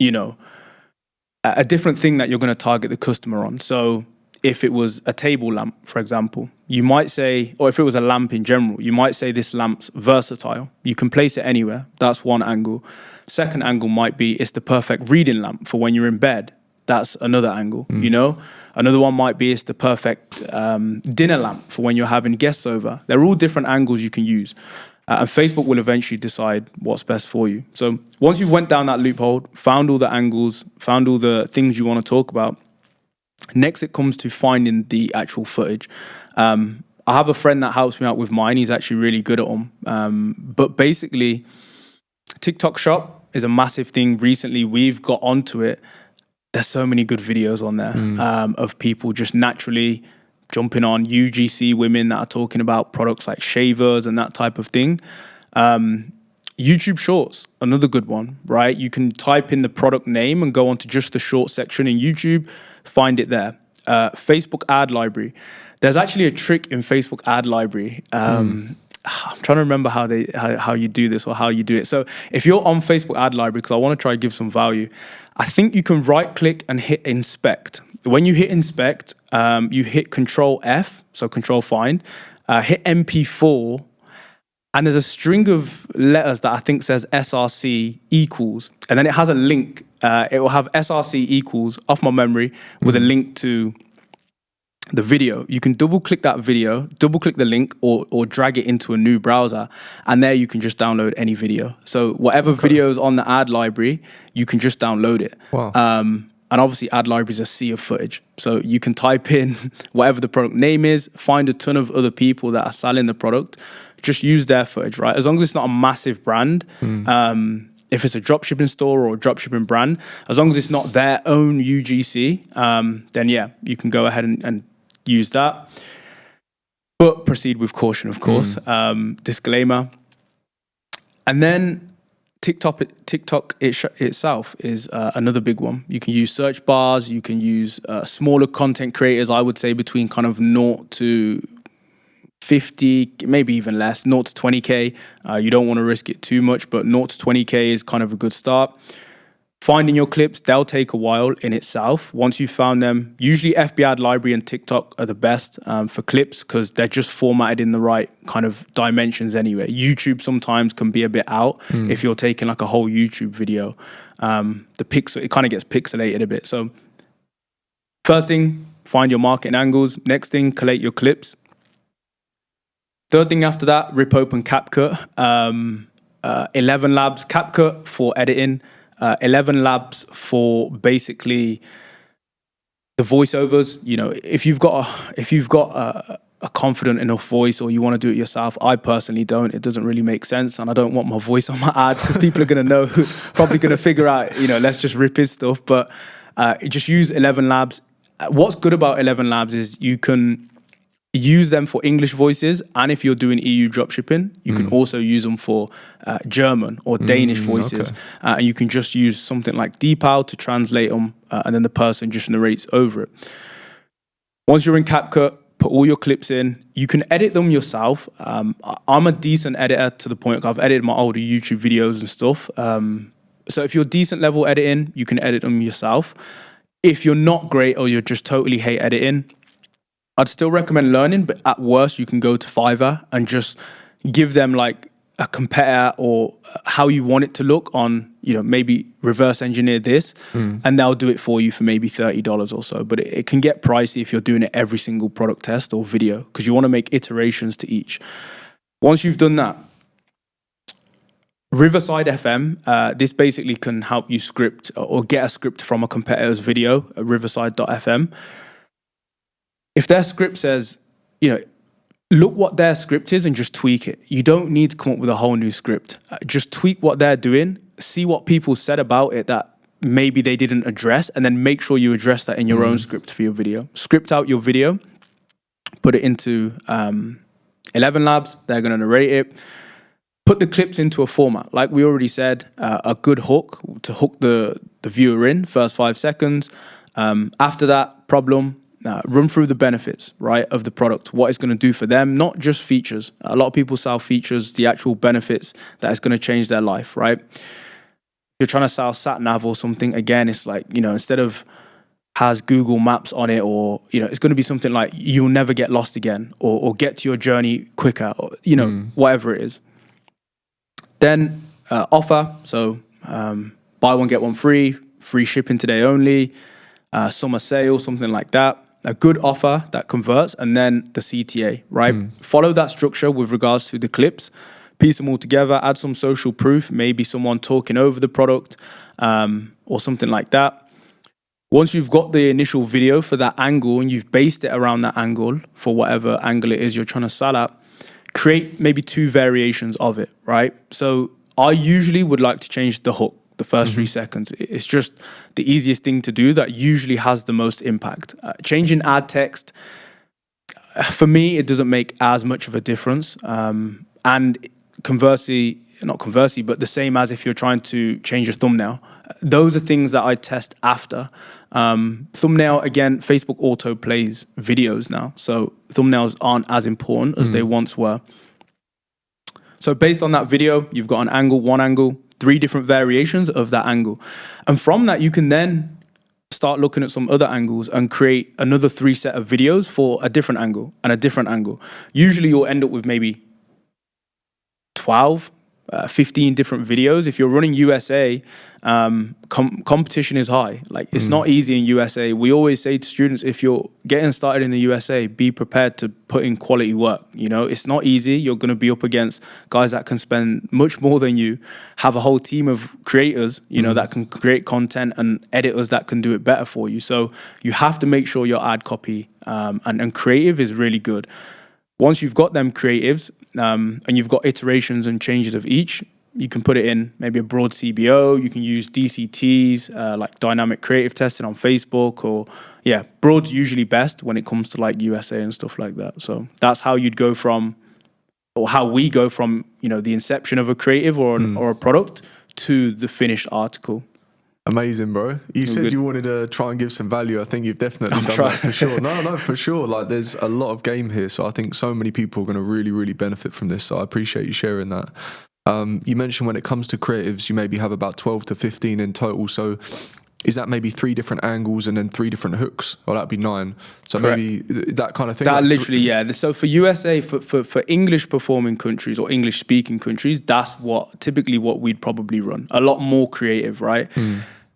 A: a different thing that you're going to target the customer on. So if it was a table lamp, for example, you might say, or if it was a lamp in general, you might say this lamp's versatile. You can place it anywhere. That's one angle. Second angle might be it's the perfect reading lamp for when you're in bed. That's another angle, Another one might be it's the perfect dinner lamp for when you're having guests over. They're all different angles you can use. And Facebook will eventually decide what's best for you. So once you've went down that loophole, found all the angles, found all the things you want to talk about, next it comes to finding the actual footage. I have a friend that helps me out with mine. He's actually really good at them. But basically, TikTok Shop is a massive thing. Recently, we've got onto it. There's so many good videos on there of people just naturally jumping on UGC women that are talking about products like shavers and that type of thing. YouTube Shorts, another good one, right? You can type in the product name and go onto just the short section in YouTube, find it there. Facebook ad library. There's actually a trick in Facebook ad library. I'm trying to remember how you do this or how you do it. So if you're on Facebook ad library, because I want to try to give some value, I think you can right click and hit inspect. When you hit inspect, you hit Control F, so Control Find, hit MP4, and there's a string of letters that I think says SRC equals, and then it has a link. It will have SRC equals off my memory with a link to the video. You can double click that video, double click the link, or drag it into a new browser, and there you can just download any video. So whatever video is on the ad library, you can just download it.
B: Wow.
A: And obviously ad library is a sea of footage. So you can type in whatever the product name is, find a ton of other people that are selling the product, just use their footage, right? As long as it's not a massive brand, if it's a dropshipping store or a dropshipping brand, as long as it's not their own UGC, then yeah, you can go ahead and use that. But proceed with caution, of course. Disclaimer. And then TikTok itself is another big one. You can use search bars. You can use smaller content creators, I would say between kind of 0 to 50, maybe even less, 0 to 20K. You don't want to risk it too much, but 0 to 20K is kind of a good start. Finding your clips, they'll take a while in itself. Once you've found them, usually FB Ad Library and TikTok are the best for clips because they're just formatted in the right kind of dimensions anyway. YouTube sometimes can be a bit out if you're taking like a whole YouTube video. It kind of gets pixelated a bit. So first thing, find your marketing angles. Next thing, collate your clips. Third thing after that, rip open CapCut. 11 Labs, CapCut for editing. 11 Labs for basically the voiceovers. You know, if you've got a confident enough voice or you want to do it yourself, I personally don't. It doesn't really make sense, and I don't want my voice on my ads because people are going to know, probably going to figure out, let's just rip his stuff. But just use 11 Labs. What's good about 11 Labs is you can use them for English voices, and if you're doing EU dropshipping, you can also use them for German or Danish voices.
B: Okay.
A: And you can just use something like DeepL to translate them, and then the person just narrates over it. Once you're in CapCut, put all your clips in. You can edit them yourself. I'm a decent editor to the point I've edited my older YouTube videos and stuff. So if you're decent level editing, you can edit them yourself. If you're not great or you just totally hate editing, I'd still recommend learning, but at worst, you can go to Fiverr and just give them like a competitor or how you want it to look on, maybe reverse engineer this, and they'll do it for you for maybe $30 or so. But it can get pricey if you're doing it every single product test or video because you want to make iterations to each. Once you've done that, Riverside FM, this basically can help you script or get a script from a competitor's video, riverside.fm. If their script says, look what their script is and just tweak it. You don't need to come up with a whole new script. Just tweak what they're doing, see what people said about it that maybe they didn't address, and then make sure you address that in your own script for your video. Script out your video, put it into 11 Labs, they're going to narrate it. Put the clips into a format. Like we already said, a good hook to hook the viewer in, first 5 seconds. After that, problem, run through the benefits, right, of the product, what it's going to do for them, not just features. A lot of people sell features, the actual benefits that is going to change their life, right? If you're trying to sell SatNav or something, again, it's like, instead of has Google Maps on it, or, it's going to be something like you'll never get lost again, or get to your journey quicker, or, whatever it is. Then offer, so buy one, get one free shipping today only, summer sale, something like that. A good offer that converts, and then the CTA, right? Follow that structure with regards to the clips, piece them all together, add some social proof, maybe someone talking over the product or something like that. Once you've got the initial video for that angle and you've based it around that angle for whatever angle it is you're trying to sell at, create maybe 2 variations of it, right? So I usually would like to change the hook, the first 3 seconds. It's just the easiest thing to do that usually has the most impact. Changing ad text, for me, it doesn't make as much of a difference. And conversely, not conversely, but the same as if you're trying to change your thumbnail. Those are things that I test after. Thumbnail, again, Facebook auto plays videos now, so thumbnails aren't as important as they once were. So based on that video, you've got one angle, 3 different variations of that angle. And from that, you can then start looking at some other angles and create another 3 set of videos for a different angle and a different angle. Usually you'll end up with maybe 12, 15 different videos. If you're running USA, competition is high. Like, it's not easy in USA. We always say to students, if you're getting started in the USA, be prepared to put in quality work. It's not easy. You're going to be up against guys that can spend much more than you, have a whole team of creators, that can create content, and editors that can do it better for you. So you have to make sure your ad copy and creative is really good. Once you've got them creatives and you've got iterations and changes of each, you can put it in maybe a broad CBO. You can use DCTs, like dynamic creative testing on Facebook, or broad's usually best when it comes to like USA and stuff like that. So that's how you'd go from, or how we go from, the inception of a creative or a product to the finished article.
B: Amazing, bro. You said you wanted to try and give some value. I think you've definitely done that for sure. No, for sure. Like, there's a lot of game here. So I think so many people are going to really, really benefit from this. So I appreciate you sharing that. You mentioned when it comes to creatives, you maybe have about 12 to 15 in total. So is that maybe 3 different angles and then 3 different hooks? Or that'd be 9. So correct. Maybe that kind of thing.
A: That literally, yeah. So for USA, for English performing countries or English speaking countries, that's typically what we'd probably run. A lot more creative, right?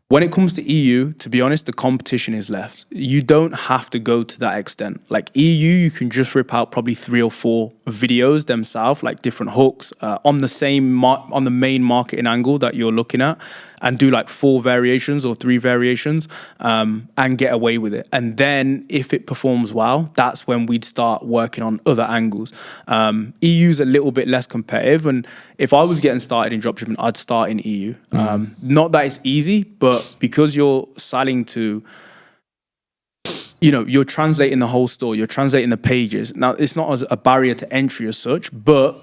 A: When it comes to EU, to be honest, the competition is left. You don't have to go to that extent. Like EU, you can just rip out probably 3 or 4 videos themselves, like different hooks on the main marketing angle that you're looking at, and do like 4 variations or 3 variations and get away with it. And then if it performs well, that's when we'd start working on other angles. EU's a little bit less competitive, and if I was getting started in dropshipping, I'd start in EU. Not that it's easy, but because you're selling to, you're translating the whole store, you're translating the pages. Now, it's not as a barrier to entry as such, but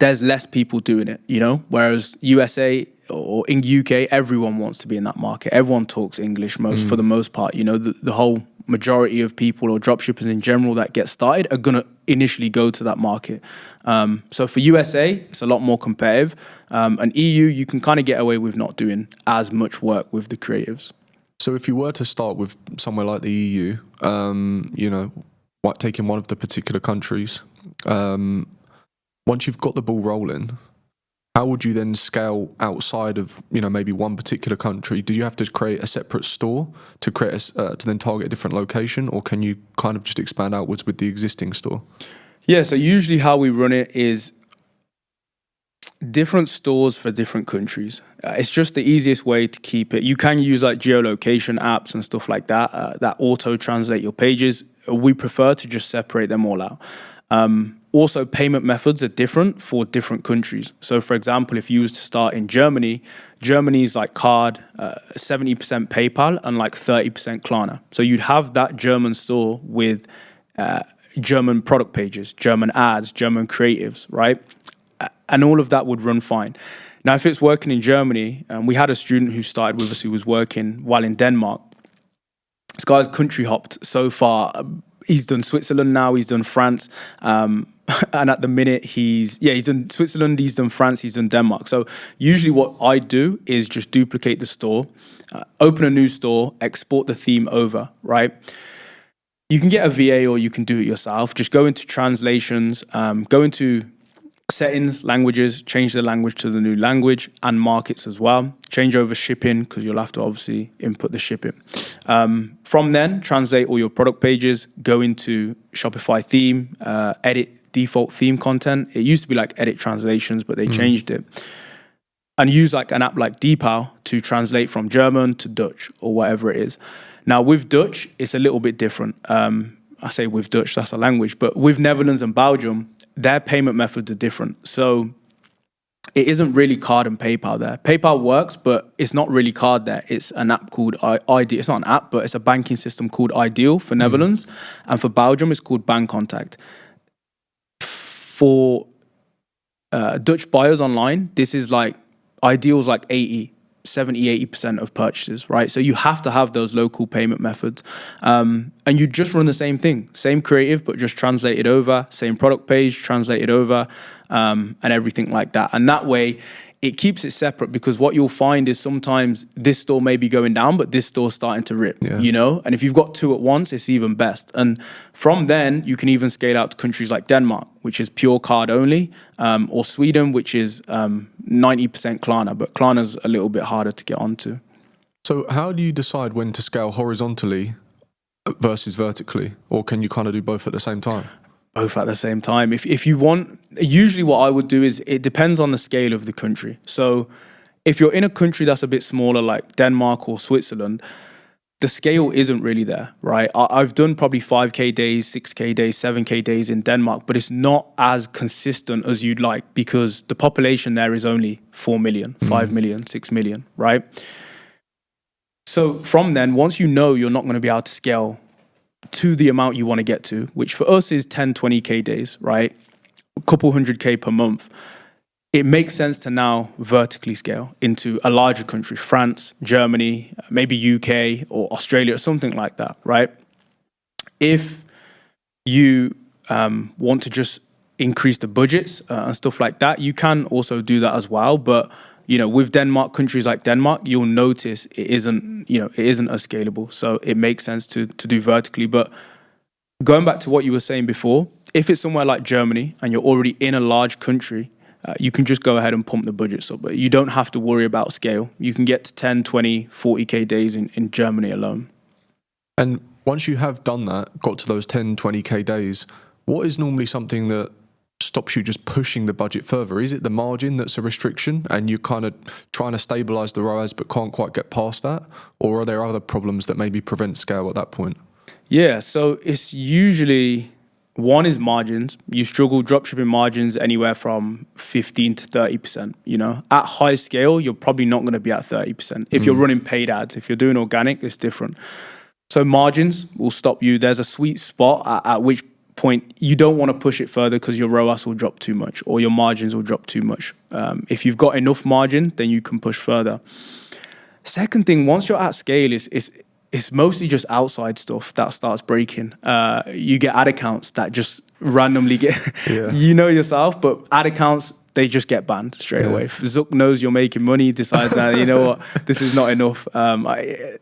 A: there's less people doing it, whereas USA or in UK, everyone wants to be in that market. Everyone talks English for the most part. The whole majority of people or dropshippers in general that get started are going to initially go to that market. So for USA, it's a lot more competitive. And EU, you can kind of get away with not doing as much work with the creatives.
B: So if you were to start with somewhere like the EU, taking one of the particular countries, once you've got the ball rolling, how would you then scale outside of, maybe one particular country? Do you have to create a separate store to to then target a different location, or can you kind of just expand outwards with the existing store?
A: Yeah, so usually how we run it is different stores for different countries. It's just the easiest way to keep it. You can use like geolocation apps and stuff like that that auto translate your pages. We prefer to just separate them all out. Also, payment methods are different for different countries. So, for example, if you was to start in Germany, Germany's like card, 70% PayPal and like 30% Klarna. So you'd have that German store with German product pages, German ads, German creatives, right? And all of that would run fine. Now, if it's working in Germany, we had a student who started with us who was working while in Denmark. This guy's country hopped so far. He's done Switzerland now, he's done France. And at the minute, he's done Switzerland, he's done France, he's done Denmark. So usually what I do is just duplicate the store, open a new store, export the theme over, right? You can get a VA or you can do it yourself. Just go into translations, go into settings, languages, change the language to the new language and markets as well. Change over shipping because you'll have to obviously input the shipping. From then, translate all your product pages, go into Shopify theme, edit default theme content. It used to be like edit translations, but they changed it. And use like an app like Deepal to translate from German to Dutch or whatever it is. Now with Dutch, it's a little bit different. I say with Dutch, that's a language, but with Netherlands and Belgium, their payment methods are different. So it isn't really card and PayPal there. PayPal works, but it's not really card there. It's an app called Ideal. It's not an app, but it's a banking system called Ideal for Netherlands. And for Belgium, it's called Bank Contact. For Dutch buyers online, this is like, Ideal's like 70-80% of purchases, right? So you have to have those local payment methods. And you just run the same thing, same creative, but just translate it over, same product page, translate it over, and everything like that. And that way, it keeps it separate because what you'll find is sometimes this store may be going down, but this store's starting to rip, you know? And if you've got two at once, it's even best. And from then, you can even scale out to countries like Denmark, which is pure card only, or Sweden, which is 90% Klarna, but Klarna's a little bit harder to get onto.
B: So how do you decide when to scale horizontally versus vertically? Or can you kind of do both at the same time?
A: Both at the same time. If you want, usually what I would do is it depends on the scale of the country. So if you're in a country that's a bit smaller like Denmark or Switzerland, the scale isn't really there, right? I've done probably 5K days, 6K days, 7K days in Denmark, but it's not as consistent as you'd like because the population there is only 4 million, 5 million, 6 million, right? So from then, once you know you're not going to be able to scale to the amount you want to get to, which for us is 10, 20K days, right? A couple 100K per month. It makes sense to now vertically scale into a larger country, France, Germany, maybe UK or Australia or something like that, right? If you want to just increase the budgets and stuff like that, you can also do that as well. But you know, with Denmark, countries like Denmark, you'll notice it isn't as scalable. So it makes sense to do vertically. But going back to what you were saying before, if it's somewhere like Germany and you're already in a large country, you can just go ahead and pump the budgets up. But you don't have to worry about scale. You can get to 10, 20, 40K days in Germany alone.
B: And once you have done that, got to those 10, 20K days, what is normally something that stops you just pushing the budget further? Is it the margin that's a restriction and you're kind of trying to stabilize the ROAS but can't quite get past that? Or are there other problems that maybe prevent scale at that point?
A: Yeah, so it's usually, one is margins. You struggle dropshipping margins anywhere from 15 to 30%, you know. At high scale, you're probably not going to be at 30%. If you're running paid ads, if you're doing organic, it's different. So margins will stop you. There's a sweet spot at which point you don't want to push it further because your ROAS will drop too much or your margins will drop too much. If you've got enough margin, then you can push further. Second thing, once you're at scale, it's mostly just outside stuff that starts breaking. You get ad accounts that just randomly get, you know yourself, but ad accounts, they just get banned straight away. If Zuck knows you're making money, decides that, you know what, this is not enough.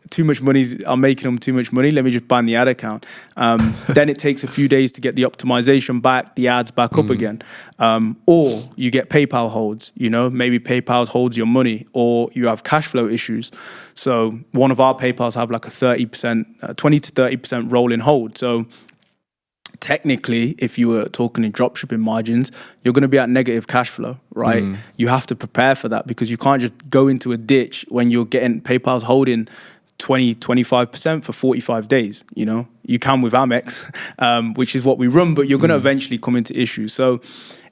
A: Too much money, I'm making them too much money. Let me just ban the ad account. Then it takes a few days to get the optimization back, the ads back up again. Or you get PayPal holds, you know, maybe PayPal holds your money or you have cash flow issues. So one of our PayPals have like a 20 to 30% rolling hold. So technically, if you were talking in dropshipping margins, you're going to be at negative cash flow, right? You have to prepare for that because you can't just go into a ditch when you're getting PayPal's holding 20-25% for 45 days. You know, you can with Amex, which is what we run, but you're going to eventually come into issues. So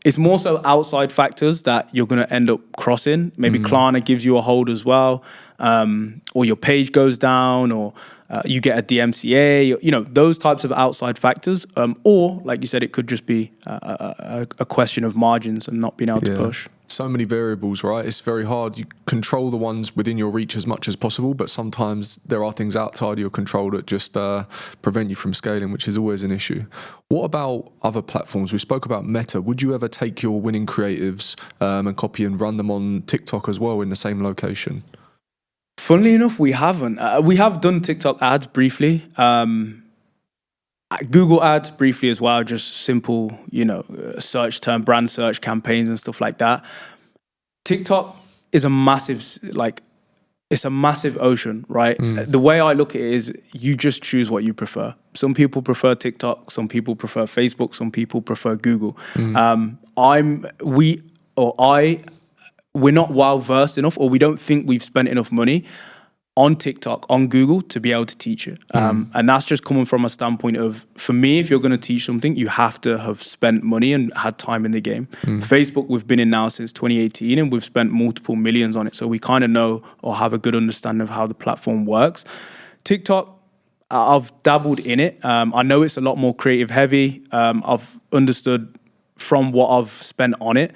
A: it's more so outside factors that you're going to end up crossing. Maybe Klarna gives you a hold as well, or your page goes down, or you get a DMCA, you know, those types of outside factors. Or, like you said, it could just be a question of margins and not being able to push.
B: So many variables, right? It's very hard. You control the ones within your reach as much as possible, but sometimes there are things outside your control that just prevent you from scaling, which is always an issue. What about other platforms? We spoke about Meta. Would you ever take your winning creatives and copy and run them on TikTok as well in the same location?
A: Funnily enough, we haven't. We have done TikTok ads briefly. Google ads briefly as well, just simple, you know, search term, brand search campaigns and stuff like that. TikTok is a massive, it's a massive ocean, right? The way I look at it is you just choose what you prefer. Some people prefer TikTok, some people prefer Facebook, some people prefer Google. We're not well versed enough, or we don't think we've spent enough money on TikTok, on Google, to be able to teach it. And that's just coming from a standpoint of, for me, if you're going to teach something, you have to have spent money and had time in the game. Facebook, we've been in now since 2018, and we've spent multiple millions on it. So we kind of know or have a good understanding of how the platform works. TikTok, I've dabbled in it. I know it's a lot more creative heavy. I've understood from what I've spent on it,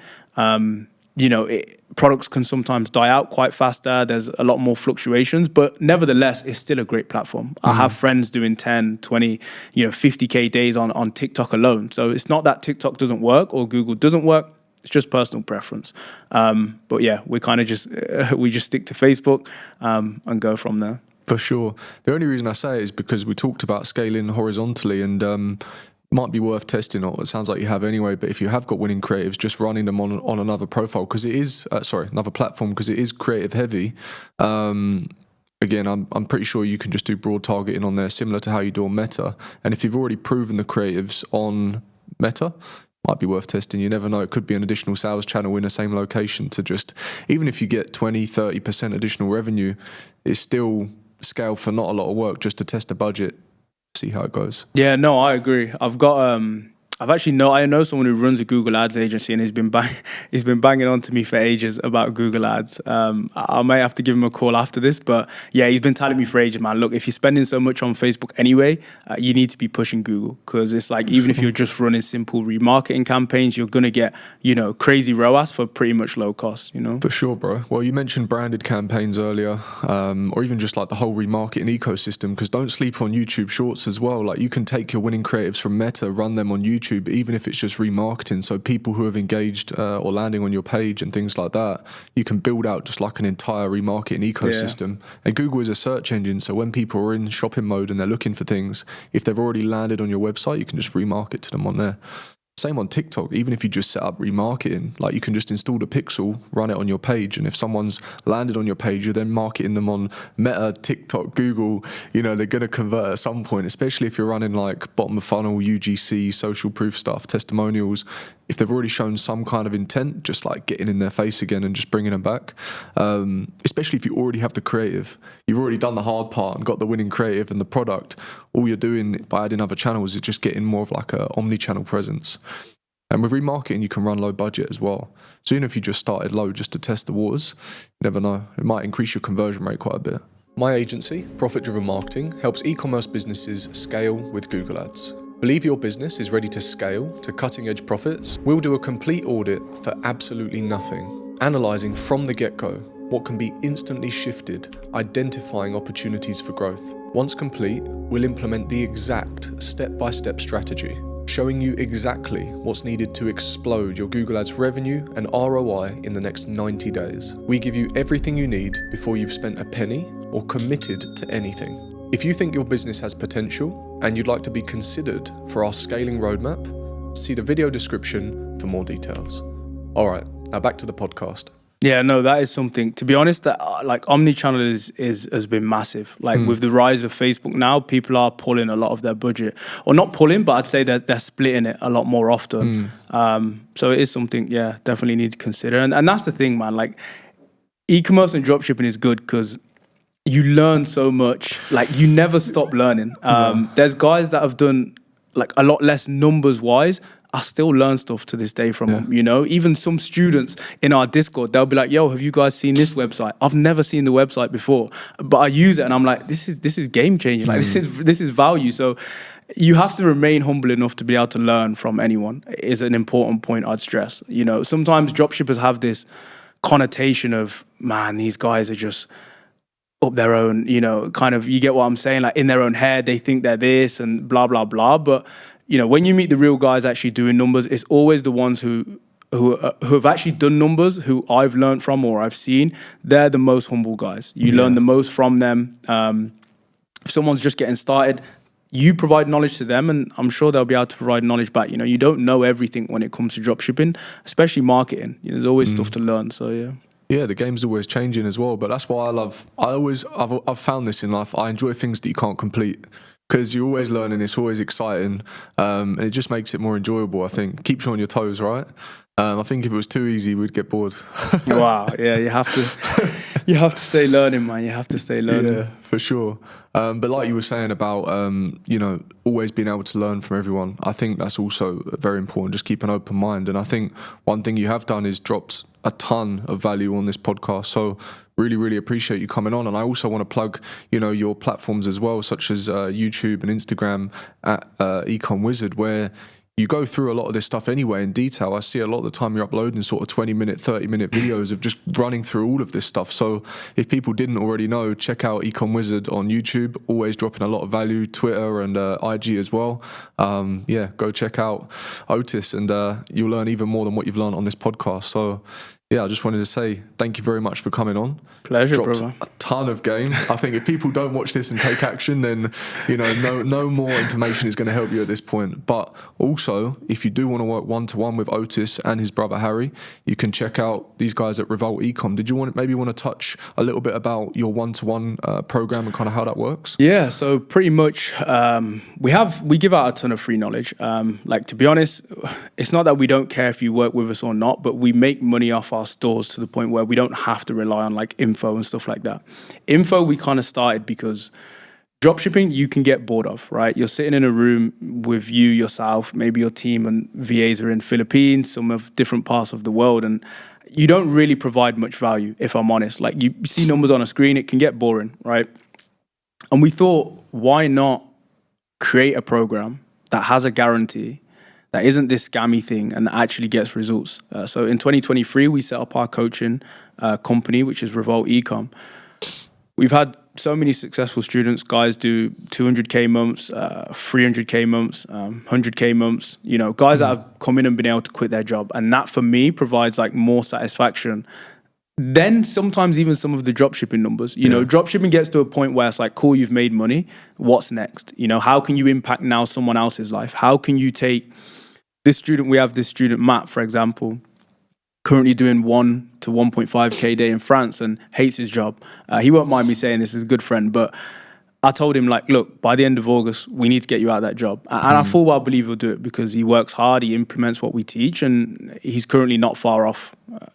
A: you know, products can sometimes die out quite faster. There's a lot more fluctuations, but nevertheless, it's still a great platform. I have friends doing 10, 20, you know, 50K days on TikTok alone. So it's not that TikTok doesn't work or Google doesn't work. It's just personal preference. But yeah, we kind of just, we just stick to Facebook and go from there.
B: For sure. The only reason I say it is because we talked about scaling horizontally, and might be worth testing, or it sounds like you have anyway, but if you have got winning creatives, just running them on another profile, because it is, another platform, because it is creative heavy. Again, I'm pretty sure you can just do broad targeting on there, similar to how you do on Meta. And if you've already proven the creatives on Meta, might be worth testing. You never know. It could be an additional sales channel in the same location to just, even if you get 20-30% additional revenue, it's still scale for not a lot of work just to test a budget, see how it goes. Yeah,
A: no, I agree. I know someone who runs a Google Ads agency, and he's been banging on to me for ages about Google Ads. I may have to give him a call after this, but yeah, he's been telling me for ages, man, look, if you're spending so much on Facebook anyway, you need to be pushing Google, because it's like, even if you're just running simple remarketing campaigns, you're going to get, you know, crazy ROAS for pretty much low cost, you know?
B: For sure, bro. Well, you mentioned branded campaigns earlier, or even just like the whole remarketing ecosystem, because don't sleep on YouTube Shorts as well. Like, you can take your winning creatives from Meta, run them on YouTube, even if it's just remarketing. So people who have engaged or landing on your page and things like that, you can build out just like an entire remarketing ecosystem. Yeah. And Google is a search engine, so when people are in shopping mode and they're looking for things, if they've already landed on your website, you can just remarket to them on there. Same on TikTok. Even if you just set up remarketing, like, you can just install the pixel, run it on your page, and if someone's landed on your page, you're then marketing them on Meta, TikTok, Google. You know, they're going to convert at some point, especially if you're running like bottom of funnel, UGC, social proof stuff, testimonials. If they've already shown some kind of intent, just like getting in their face again and just bringing them back. Especially if you already have the creative, you've already done the hard part and got the winning creative and the product. All you're doing by adding other channels is just getting more of like a omni-channel presence. And with remarketing, you can run low budget as well. So even if you just started low just to test the waters, you never know. It might increase your conversion rate quite a bit. My agency, Profit Driven Marketing, helps e-commerce businesses scale with Google Ads. Believe your business is ready to scale to cutting-edge profits? We'll do a complete audit for absolutely nothing, analysing from the get-go what can be instantly shifted, identifying opportunities for growth. Once complete, we'll implement the exact step-by-step strategy, showing you exactly what's needed to explode your Google Ads revenue and ROI in the next 90 days. We give you everything you need before you've spent a penny or committed to anything. If you think your business has potential and you'd like to be considered for our scaling roadmap, see the video description for more details. All right, now back to the podcast.
A: Yeah, no, that is something. To be honest, that like omni-channel has been massive. Like with the rise of Facebook now, people are pulling a lot of their budget, or not pulling, but I'd say that they're splitting it a lot more often. So it is something, yeah, definitely need to consider. And that's the thing, man. Like e-commerce and dropshipping is good because you learn so much. Like you never stop learning. There's guys that have done like a lot less numbers wise. I still learn stuff to this day from them, you know? Even some students in our Discord, they'll be like, yo, have you guys seen this website? I've never seen the website before, but I use it and I'm like, this is game changing. Like this is value. So you have to remain humble enough to be able to learn from anyone is an important point I'd stress. You know, sometimes dropshippers have this connotation of, man, these guys are just up their own, you know, kind of, you get what I'm saying? Like in their own head, they think they're this and blah, blah, blah. But you know, when you meet the real guys actually doing numbers, it's always the ones who have actually done numbers, who I've learned from or I've seen. They're the most humble guys. You learn the most from them. If someone's just getting started, you provide knowledge to them, and I'm sure they'll be able to provide knowledge back. You know, you don't know everything when it comes to dropshipping, especially marketing. You know, there's always stuff to learn. So yeah.
B: Yeah, the game's always changing as well, but that's why I've found this in life. I enjoy things that you can't complete, because you're always learning, it's always exciting, and it just makes it more enjoyable, I think. Keeps you on your toes, right? I think if it was too easy, we'd get bored.
A: Wow, yeah, you have to stay learning, man. You have to stay learning.
B: Yeah, for sure. But like you were saying about, you know, always being able to learn from everyone, I think that's also very important. Just keep an open mind. And I think one thing you have done is dropped a ton of value on this podcast. So really, really appreciate you coming on. And I also want to plug, you know, your platforms as well, such as YouTube and Instagram at Ecom Wizard, where you go through a lot of this stuff anyway in detail. I see a lot of the time you're uploading sort of 20-minute, 30-minute videos of just running through all of this stuff. So if people didn't already know, check out Ecom Wizard on YouTube, always dropping a lot of value, Twitter and IG as well. Yeah, go check out Otis and you'll learn even more than what you've learned on this podcast. So yeah, I just wanted to say thank you very much for coming on.
A: Pleasure,
B: Dropped
A: brother.
B: a ton of game. I think if people don't watch this and take action, then you know, no more information is going to help you at this point. But also, if you do want to work one-to-one with Otis and his brother Harry, you can check out these guys at Revolt Ecom. Did you maybe want to touch a little bit about your one-to-one program and kind of how that works?
A: Yeah, so pretty much we give out a ton of free knowledge. Like, to be honest, it's not that we don't care if you work with us or not, but we make money off our stores to the point where we don't have to rely on like info and stuff like that. Info we kind of started because dropshipping you can get bored of, right? You're sitting in a room with yourself, maybe your team and VAs are in Philippines, some of different parts of the world, and you don't really provide much value, if I'm honest. Like you see numbers on a screen, it can get boring, right? And we thought, why not create a program that has a guarantee, that isn't this scammy thing and actually gets results. So in 2023, we set up our coaching company, which is Revolt Ecom. We've had so many successful students. Guys do 200K months, 300K months, 100K months. You know, guys that have come in and been able to quit their job. And that for me provides like more satisfaction than sometimes even some of the dropshipping numbers. You know, dropshipping gets to a point where it's like, cool, you've made money. What's next? You know, how can you impact now someone else's life? How can you take this student, we have this student, Matt, for example, currently doing 1 to 1.5K a day in France and hates his job. He won't mind me saying this, is a good friend, but I told him, like, look, by the end of August, we need to get you out of that job. And I full well believe he'll do it because he works hard, he implements what we teach, and he's currently not far off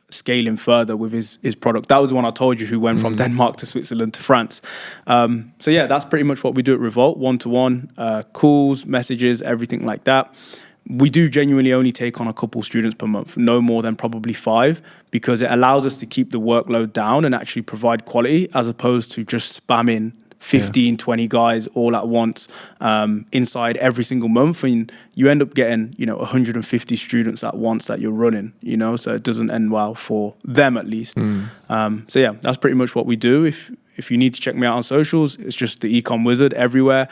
A: scaling further with his product. That was the one I told you who went from Denmark to Switzerland to France. So yeah, that's pretty much what we do at Revolt, one-to-one, calls, messages, everything like that. We do genuinely only take on a couple students per month, no more than probably 5, because it allows us to keep the workload down and actually provide quality as opposed to just spamming 15, 20 guys all at once inside every single month. And you end up getting, 150 students at once that you're running, so it doesn't end well for them at least. So yeah, that's pretty much what we do. If you need to check me out on socials, it's just the Ecom Wizard everywhere.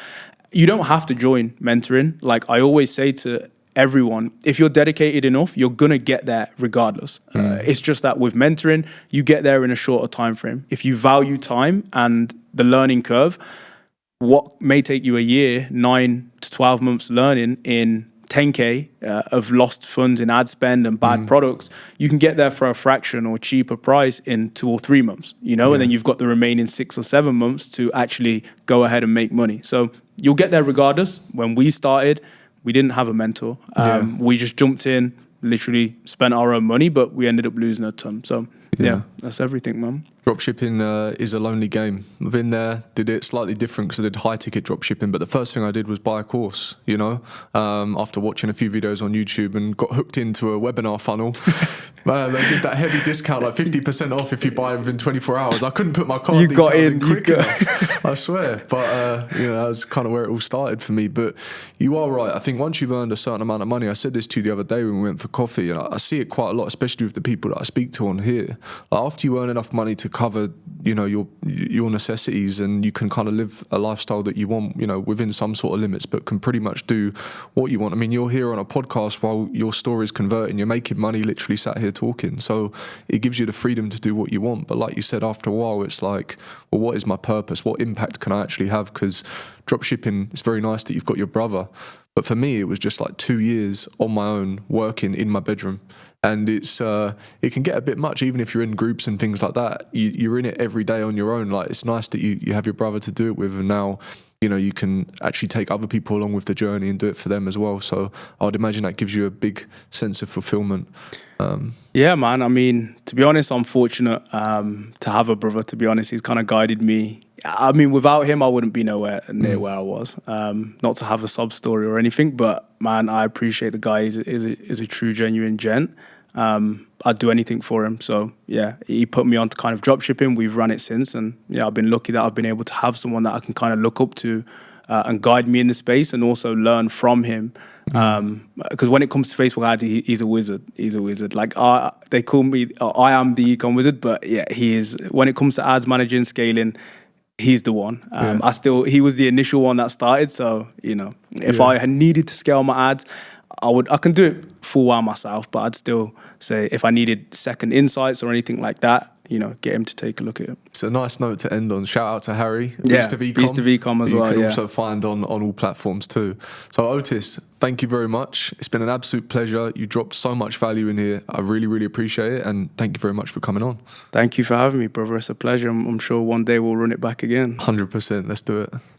A: You don't have to join mentoring. Like I always say to everyone, if you're dedicated enough, you're gonna get there regardless. It's just that with mentoring, you get there in a shorter time frame. If you value time and the learning curve, what may take you a year, 9 to 12 months learning in 10K of lost funds in ad spend and bad products, you can get there for a fraction or cheaper price in 2 or 3 months, and then you've got the remaining 6 or 7 months to actually go ahead and make money. So you'll get there regardless. When we started, we didn't have a mentor. We just jumped in, literally spent our own money, but we ended up losing a ton. So yeah, that's everything, man.
B: Dropshipping is a lonely game. I've been there, did it slightly different because I did high ticket dropshipping, but the first thing I did was buy a course, after watching a few videos on YouTube and got hooked into a webinar funnel. Man, they did that heavy discount, like 50% off if you buy within 24 hours. I couldn't put my card details in quick enough, I swear. But, that's kind of where it all started for me. But you are right. I think once you've earned a certain amount of money, I said this to you the other day when we went for coffee, and I see it quite a lot, especially with the people that I speak to on here. Like after you earn enough money to cover, your necessities, and you can kind of live a lifestyle that you want, within some sort of limits, but can pretty much do what you want. I mean, you're here on a podcast while your story's converting, you're making money literally sat here talking. So it gives you the freedom to do what you want. But like you said, after a while, it's like, well, what is my purpose? What impact can I actually have? Because dropshipping, it's very nice that you've got your brother. But for me, it was just like 2 years on my own working in my bedroom. And it can get a bit much, even if you're in groups and things like that. You're in it every day on your own. Like, it's nice that you have your brother to do it with, and now you can actually take other people along with the journey and do it for them as well. So I would imagine that gives you a big sense of fulfillment.
A: Yeah, man. I mean, to be honest, I'm fortunate to have a brother. To be honest, he's kind of guided me. I mean, without him, I wouldn't be nowhere near where I was. Not to have a sob story or anything, but man, I appreciate the guy. He's a true, genuine gent. I'd do anything for him. So yeah, he put me on to kind of dropshipping. We've run it since, and yeah, I've been lucky that I've been able to have someone that I can kind of look up to and guide me in the space, and also learn from him. Because when it comes to Facebook ads, he's a wizard. He's a wizard. Like they call me, I am the Ecom Wizard, but yeah, he is. When it comes to ads managing, scaling, he's the one. He was the initial one that started. So if I had needed to scale my ads, I can do it full well myself, but I'd still say if I needed second insights or anything like that, get him to take a look at it.
B: It's a nice note to end on. Shout out to Harry,
A: Beast of Ecom as well.
B: You can also find on all platforms too. So Otis, thank you very much. It's been an absolute pleasure. You dropped so much value in here. I really, really appreciate it, and thank you very much for coming on.
A: Thank you for having me, brother. It's a pleasure. I'm sure one day we'll run it back again.
B: 100%. Let's do it.